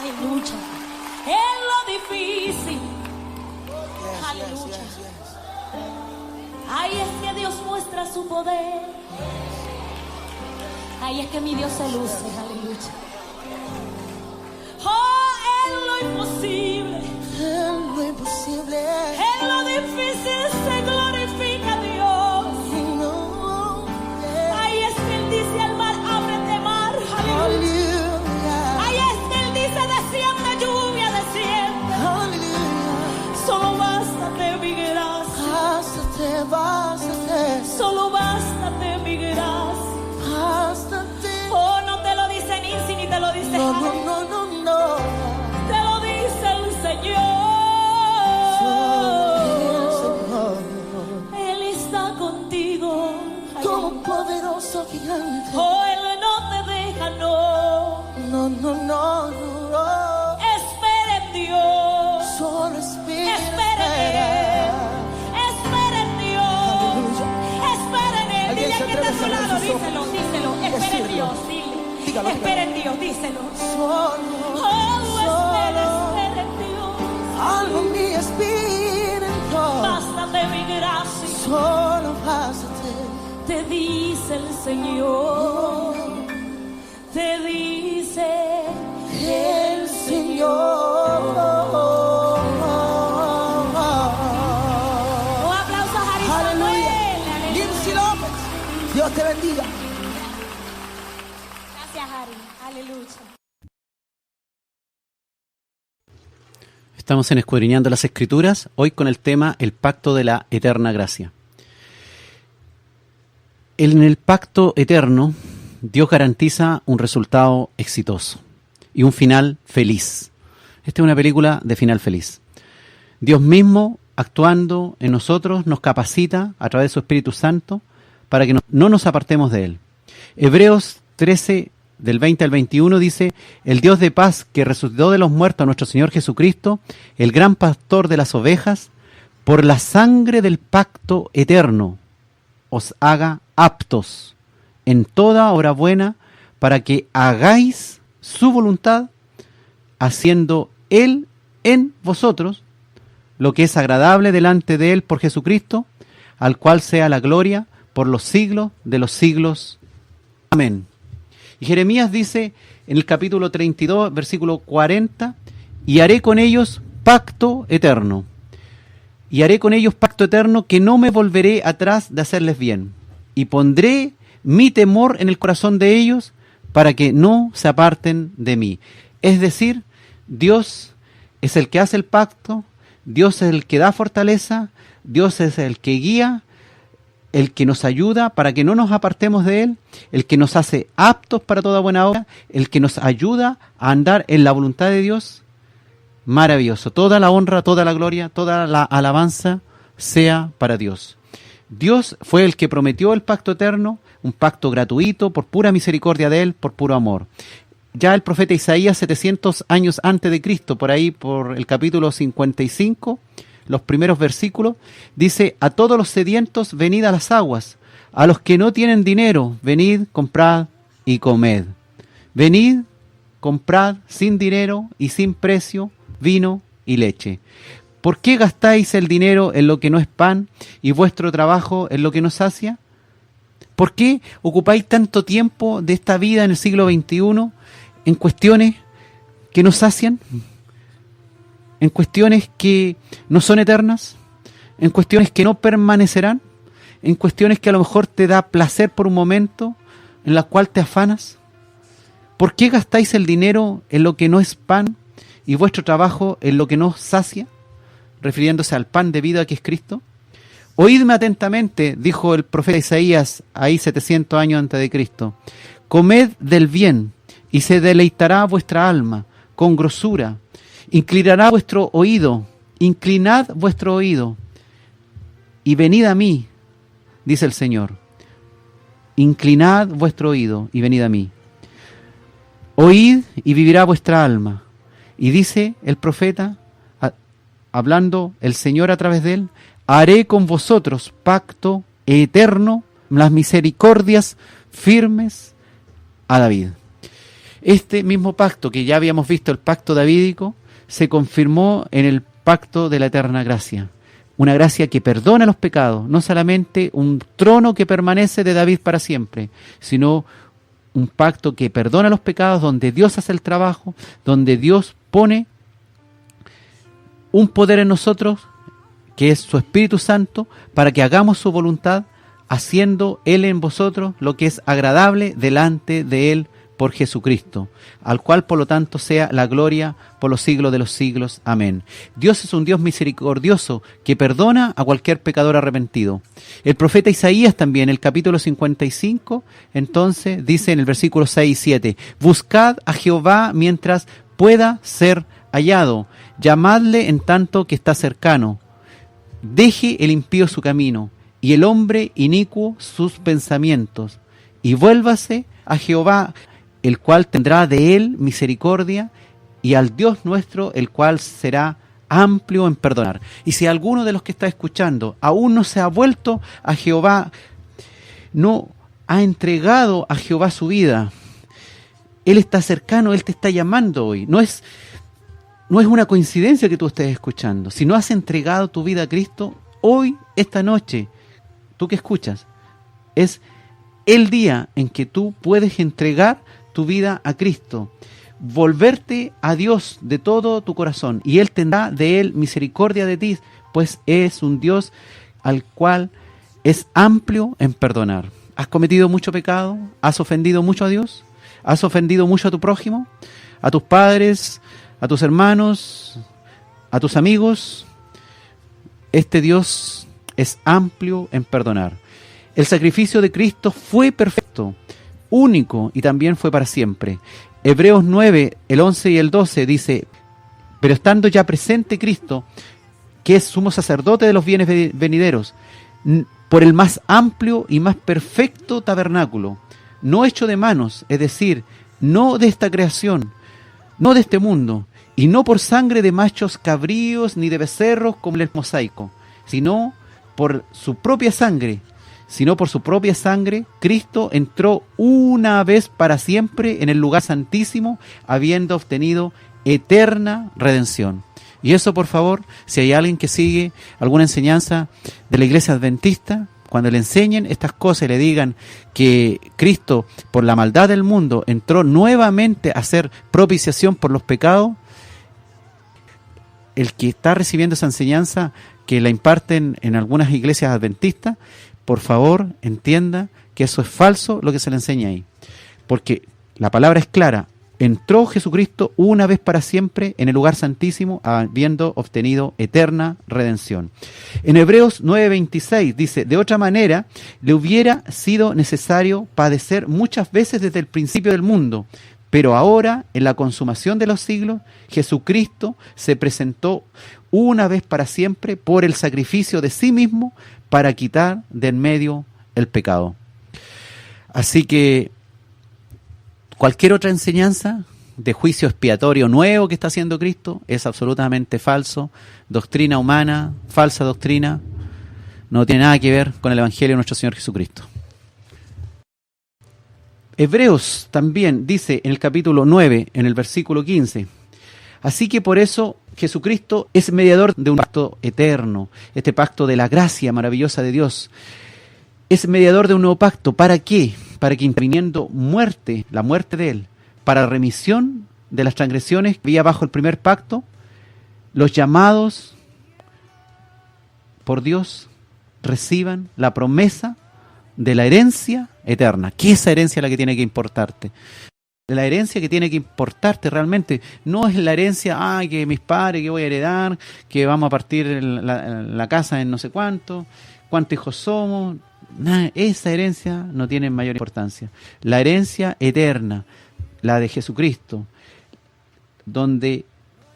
Aleluya. En lo difícil. Aleluya. Ahí es que Dios muestra su poder. Ahí es que mi Dios se luce. Aleluya. Oh, en lo imposible. En lo imposible. En lo difícil se glorifica Dios. No, Ahí es que Él dice al mar, ábrete mar. Aleluya. Hallelujah. Ahí es que Él dice, desciende lluvia, desciende. Hallelujah. Solo bástate mi gracia. Bástate, bástate, Solo bástate mi gracia. bástate. Oh, no te lo dice Nancy ni te lo dice No, Harry. no, no, no, no. Te lo dice el Solo Señor. Él está contigo. como un poderoso gigante. Oh, Él no te deja, no. No, no, no, no. Espera en Dios. Solo espera, Espera en Él. Espera en Dios. Espera en Él. ¿Alguien Dile se que está a tu atreve a lado. cerrar sus Díselo, ojos? díselo. Espera en Decirlo. Dios. Dile. Dígalo, Espera en Dios. Díselo. Solo, Oh, espera, solo. espera en Dios. Algo en mi espíritu. Bástate mi gracia. Solo bástate. Te dice el Señor. Te dice El Señor. Un aplauso a Harry Samuel. Aleluya. Aleluya. Lindsay López. Dios te bendiga. Gracias, Harry. Aleluya. Estamos en Escudriñando las Escrituras, hoy con el tema El Pacto de la Eterna Gracia. En el pacto eterno, Dios garantiza un resultado exitoso y un final feliz. Esta es una película de final feliz. Dios mismo, actuando en nosotros, nos capacita a través de su Espíritu Santo para que no nos apartemos de Él. Hebreos 13, del 20 al 21 dice: el Dios de paz que resucitó de los muertos a nuestro Señor Jesucristo, el gran pastor de las ovejas, por la sangre del pacto eterno, os haga aptos en toda obra buena para que hagáis su voluntad, haciendo Él en vosotros lo que es agradable delante de Él por Jesucristo, al cual sea la gloria por los siglos de los siglos. Amén. Y Jeremías dice en el capítulo 32, versículo 40, y haré con ellos pacto eterno. Y haré con ellos pacto eterno, que no me volveré atrás de hacerles bien. Y pondré mi temor en el corazón de ellos para que no se aparten de mí. Es decir, Dios es el que hace el pacto, Dios es el que da fortaleza, Dios es el que guía, el que nos ayuda para que no nos apartemos de Él, el que nos hace aptos para toda buena obra, el que nos ayuda a andar en la voluntad de Dios. Maravilloso. Toda la honra, toda la gloria, toda la alabanza sea para Dios. Dios fue el que prometió el pacto eterno, un pacto gratuito, por pura misericordia de Él, por puro amor. Ya el profeta Isaías, 700 años antes de Cristo, por ahí, por el capítulo 55, los primeros versículos, dice: a todos los sedientos, venid a las aguas, a los que no tienen dinero, venid, comprad y comed. Venid, comprad sin dinero y sin precio vino y leche. ¿Por qué gastáis el dinero en lo que no es pan y vuestro trabajo en lo que no sacia? ¿Por qué ocupáis tanto tiempo de esta vida en el siglo XXI en cuestiones que no sacian? ¿En cuestiones que no son eternas? ¿En cuestiones que no permanecerán? ¿En cuestiones que a lo mejor te da placer por un momento, en la cual te afanas? ¿Por qué gastáis el dinero en lo que no es pan y vuestro trabajo en lo que no sacia? Refiriéndose al pan de vida que es Cristo. Oídme atentamente, dijo el profeta Isaías, ahí 700 años antes de Cristo. Comed del bien, y se deleitará vuestra alma con grosura. Inclinará vuestro oído, inclinad vuestro oído, y venid a mí, dice el Señor. Inclinad vuestro oído, y venid a mí. Oíd, y vivirá vuestra alma. Y dice el profeta, hablando el Señor a través de él: haré con vosotros pacto eterno, las misericordias firmes a David. Este mismo pacto que ya habíamos visto, el pacto davídico, se confirmó en el pacto de la eterna gracia. Una gracia que perdona los pecados, no solamente un trono que permanece de David para siempre, sino un pacto que perdona los pecados, donde Dios hace el trabajo, donde Dios pone un poder en nosotros, que es su Espíritu Santo, para que hagamos su voluntad, haciendo Él en vosotros lo que es agradable delante de Él por Jesucristo, al cual por lo tanto sea la gloria por los siglos de los siglos. Amén. Dios es un Dios misericordioso que perdona a cualquier pecador arrepentido. El profeta Isaías también, el capítulo 55, entonces dice en el versículo 6 y 7, buscad a Jehová mientras pueda ser hallado, llamadle en tanto que está cercano. Deje el impío su camino y el hombre inicuo sus pensamientos, y vuélvase a Jehová, el cual tendrá de él misericordia, y al Dios nuestro, el cual será amplio en perdonar. Y si alguno de los que está escuchando aún no se ha vuelto a Jehová, no ha entregado a Jehová su vida, Él está cercano, Él te está llamando hoy. No es una coincidencia que tú estés escuchando. Si no has entregado tu vida a Cristo, hoy, esta noche, tú que escuchas, es el día en que tú puedes entregar tu vida a Cristo, volverte a Dios de todo tu corazón, y Él tendrá de Él misericordia de ti, pues es un Dios al cual es amplio en perdonar. ¿Has cometido mucho pecado? ¿Has ofendido mucho a Dios? ¿Has ofendido mucho a tu prójimo? ¿A tus padres? ¿A tus hermanos? ¿A tus amigos? Este Dios es amplio en perdonar. El sacrificio de Cristo fue perfecto, único, y también fue para siempre. Hebreos 9, el 11 y el 12 dice, pero estando ya presente Cristo, que es sumo sacerdote de los bienes venideros, por el más amplio y más perfecto tabernáculo, no hecho de manos, es decir, no de esta creación, no de este mundo, y no por sangre de machos cabríos ni de becerros como el mosaico, sino por su propia sangre, Cristo entró una vez para siempre en el lugar santísimo, habiendo obtenido eterna redención. Y eso, por favor, si hay alguien que sigue alguna enseñanza de la iglesia adventista, cuando le enseñen estas cosas y le digan que Cristo, por la maldad del mundo, entró nuevamente a hacer propiciación por los pecados, el que está recibiendo esa enseñanza que la imparten en algunas iglesias adventistas, por favor, entienda que eso es falso lo que se le enseña ahí. Porque la palabra es clara. Entró Jesucristo una vez para siempre en el lugar santísimo, habiendo obtenido eterna redención. En Hebreos 9:26 dice, de otra manera, le hubiera sido necesario padecer muchas veces desde el principio del mundo. Pero ahora, en la consumación de los siglos, Jesucristo se presentó una vez para siempre por el sacrificio de sí mismo para quitar de en medio el pecado. Así que cualquier otra enseñanza de juicio expiatorio nuevo que está haciendo Cristo es absolutamente falso, doctrina humana, falsa doctrina, no tiene nada que ver con el Evangelio de nuestro Señor Jesucristo. Hebreos también dice en el capítulo 9, en el versículo 15, así que por eso Jesucristo es mediador de un pacto eterno, este pacto de la gracia maravillosa de Dios. Es mediador de un nuevo pacto. ¿Para qué? Para que interviniendo la muerte de Él, para remisión de las transgresiones que había bajo el primer pacto, los llamados por Dios reciban la promesa de la herencia eterna. ¿Qué es esa herencia la que tiene que importarte? La herencia que tiene que importarte realmente no es la herencia, que mis padres, que voy a heredar, que vamos a partir la casa en no sé cuántos hijos somos. Nada, esa herencia no tiene mayor importancia. La herencia eterna, la de Jesucristo, donde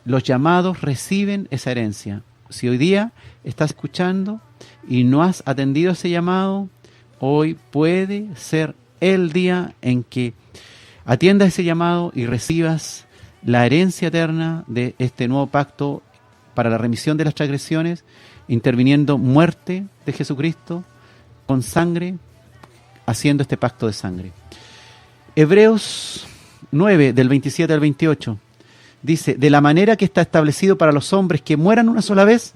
los llamados reciben esa herencia. Si hoy día estás escuchando y no has atendido ese llamado, hoy puede ser el día en que atiendas ese llamado y recibas la herencia eterna de este nuevo pacto para la remisión de las transgresiones, interviniendo muerte de Jesucristo con sangre, haciendo este pacto de sangre. Hebreos 9, del 27 al 28. Dice, de la manera que está establecido para los hombres que mueran una sola vez,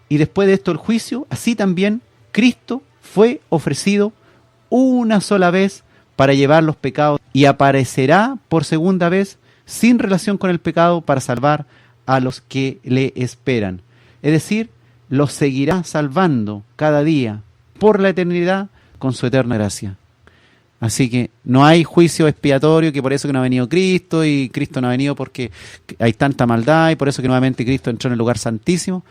y después de esto el juicio, así también Cristo fue ofrecido una sola vez para llevar los pecados, y aparecerá por segunda vez sin relación con el pecado para salvar a los que le esperan. Es decir, los seguirá salvando cada día por la eternidad con su eterna gracia. Así que no hay juicio expiatorio, que por eso que no ha venido Cristo, y Cristo no ha venido porque hay tanta maldad, y por eso que nuevamente Cristo entró en el lugar santísimo.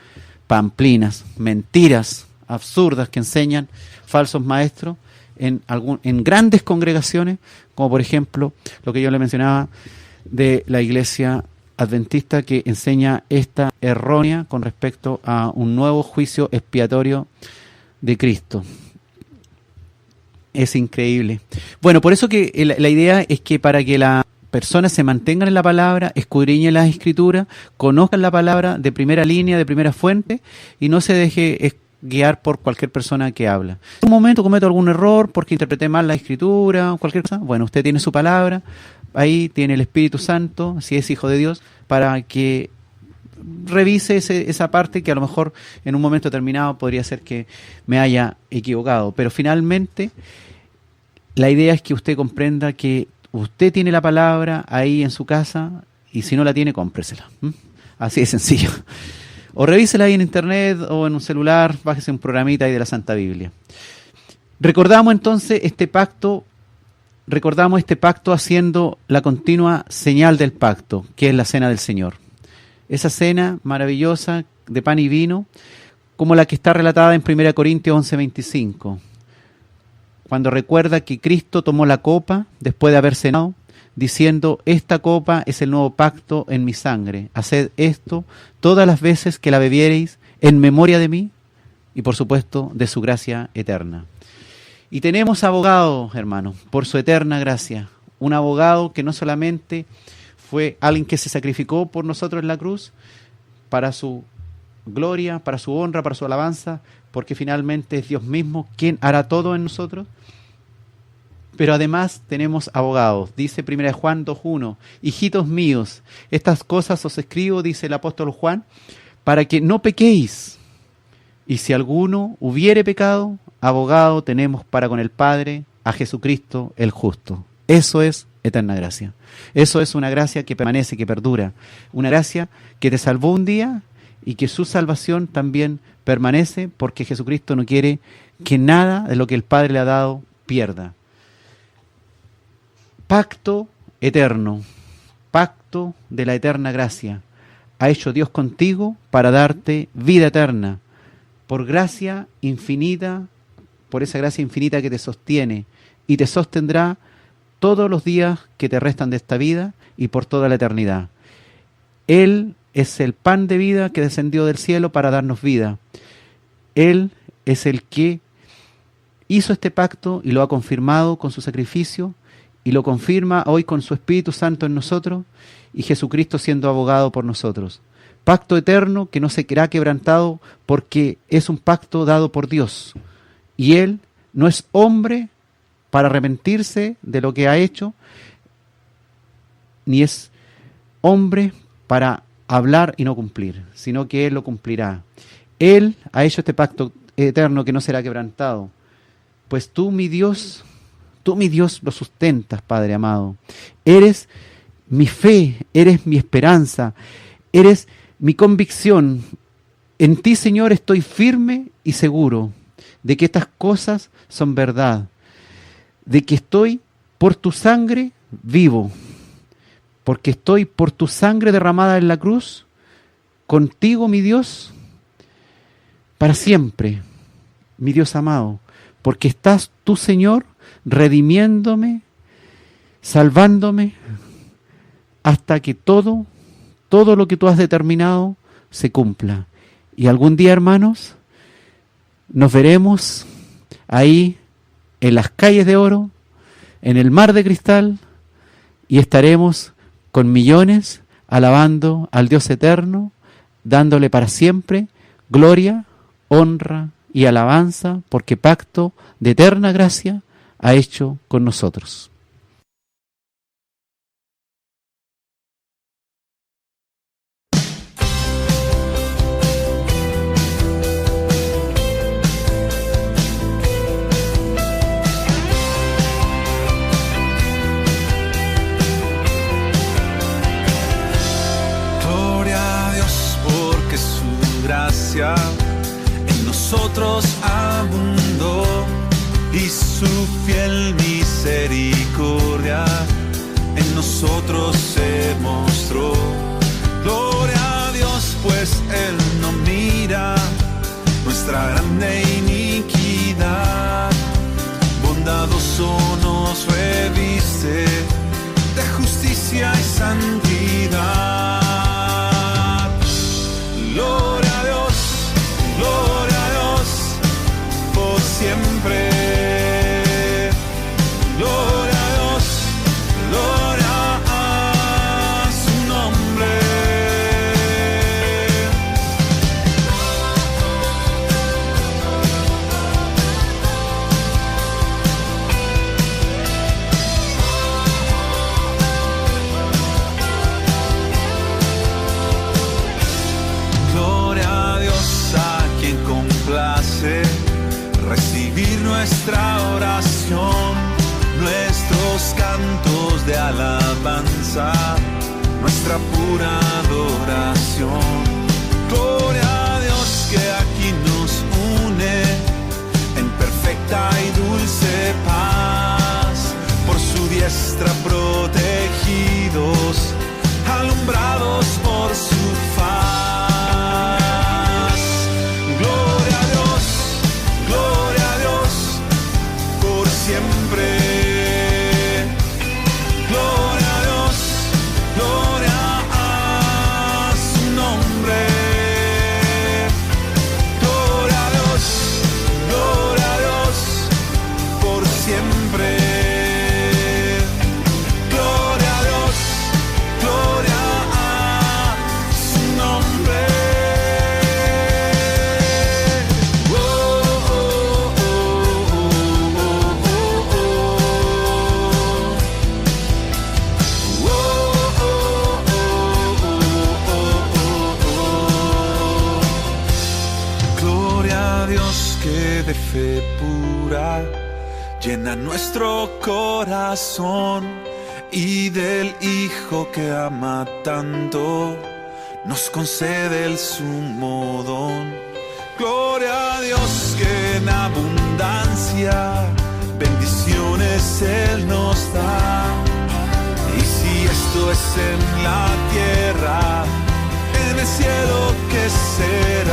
Pamplinas, mentiras absurdas que enseñan falsos maestros en grandes congregaciones, como por ejemplo lo que yo le mencionaba de la iglesia adventista, que enseña esta errónea con respecto a un nuevo juicio expiatorio de Cristo. Es increíble. Bueno, por eso que la idea es que para que las personas se mantengan en la palabra, escudriñen las escrituras, conozcan la palabra de primera línea, de primera fuente, y no se deje guiar por cualquier persona que habla. En un momento cometo algún error porque interpreté mal la escritura o cualquier cosa. Bueno, usted tiene su palabra, ahí tiene el Espíritu Santo, si es hijo de Dios, para que revise esa parte que a lo mejor en un momento determinado podría ser que me haya equivocado. Pero finalmente la idea es que usted comprenda que usted tiene la palabra ahí en su casa, y si no la tiene, cómpresela. Así de sencillo. O revísela ahí en internet o en un celular, bájese un programita ahí de la Santa Biblia. Recordamos entonces este pacto haciendo la continua señal del pacto, que es la cena del Señor. Esa cena maravillosa de pan y vino, como la que está relatada en 1 Corintios 11:25, cuando recuerda que Cristo tomó la copa después de haber cenado, diciendo, esta copa es el nuevo pacto en mi sangre, haced esto todas las veces que la bebiereis en memoria de mí, y por supuesto de su gracia eterna. Y tenemos abogado, hermanos, por su eterna gracia, un abogado que no solamente fue alguien que se sacrificó por nosotros en la cruz, para su gloria, para su honra, para su alabanza, porque finalmente es Dios mismo quien hará todo en nosotros. Pero además tenemos abogados. Dice 1 Juan 2:1, hijitos míos, estas cosas os escribo, dice el apóstol Juan, para que no pequéis. Y si alguno hubiere pecado, abogado tenemos para con el Padre, a Jesucristo el justo. Eso es eterna gracia. Eso es una gracia que permanece, que perdura. Una gracia que te salvó un día y que su salvación también permanece, porque Jesucristo no quiere que nada de lo que el Padre le ha dado pierda. Pacto eterno, pacto de la eterna gracia, ha hecho Dios contigo para darte vida eterna, por gracia infinita, por esa gracia infinita que te sostiene y te sostendrá todos los días que te restan de esta vida y por toda la eternidad. Él es el pan de vida que descendió del cielo para darnos vida. Él es el que hizo este pacto y lo ha confirmado con su sacrificio, y lo confirma hoy con su Espíritu Santo en nosotros, y Jesucristo siendo abogado por nosotros. Pacto eterno que no se será quebrantado, porque es un pacto dado por Dios. Y Él no es hombre para arrepentirse de lo que ha hecho, ni es hombre para hablar y no cumplir, sino que Él lo cumplirá. Él ha hecho este pacto eterno que no será quebrantado. Pues tú, mi Dios, lo sustentas, Padre amado. Eres mi fe, eres mi esperanza, eres mi convicción. En ti, Señor, estoy firme y seguro de que estas cosas son verdad, de que estoy por tu sangre vivo, porque estoy por tu sangre derramada en la cruz, contigo, mi Dios, para siempre, mi Dios amado, porque estás tú, Señor, redimiéndome, salvándome, hasta que todo lo que tú has determinado se cumpla. Y algún día, hermanos, nos veremos ahí en las calles de oro, en el mar de cristal, y estaremos con millones alabando al Dios eterno, dándole para siempre gloria, honra y alabanza, porque pacto de eterna gracia ha hecho con nosotros. gracia en nosotros abundó y su fiel misericordia en nosotros se mostró. Gloria a Dios, pues Él no mira nuestra grande iniquidad. Bondadoso nos reviste de justicia y santidad. Gloria a Dios, por siempre. Gloria a Dios, gloria a su nombre. Gloria a Dios, a quien complace recibir nuestra oración, nuestros cantos de alabanza, nuestra pura adoración. Gloria a Dios que aquí nos une en perfecta y dulce paz, por su diestra protegidos, alumbrados por su faz. Gloria a Dios, por siempre. Gloria a Dios, gloria a su nombre. Gloria a Dios, por siempre. Gloria a Dios, gloria a su nombre. Gloria a Dios que de fe pura llena nuestro corazón y del Hijo que ama tanto nos concede el sumo don. Gloria a Dios que en abundancia bendiciones Él nos da. Y si esto es en la tierra, en el cielo, ¿qué será?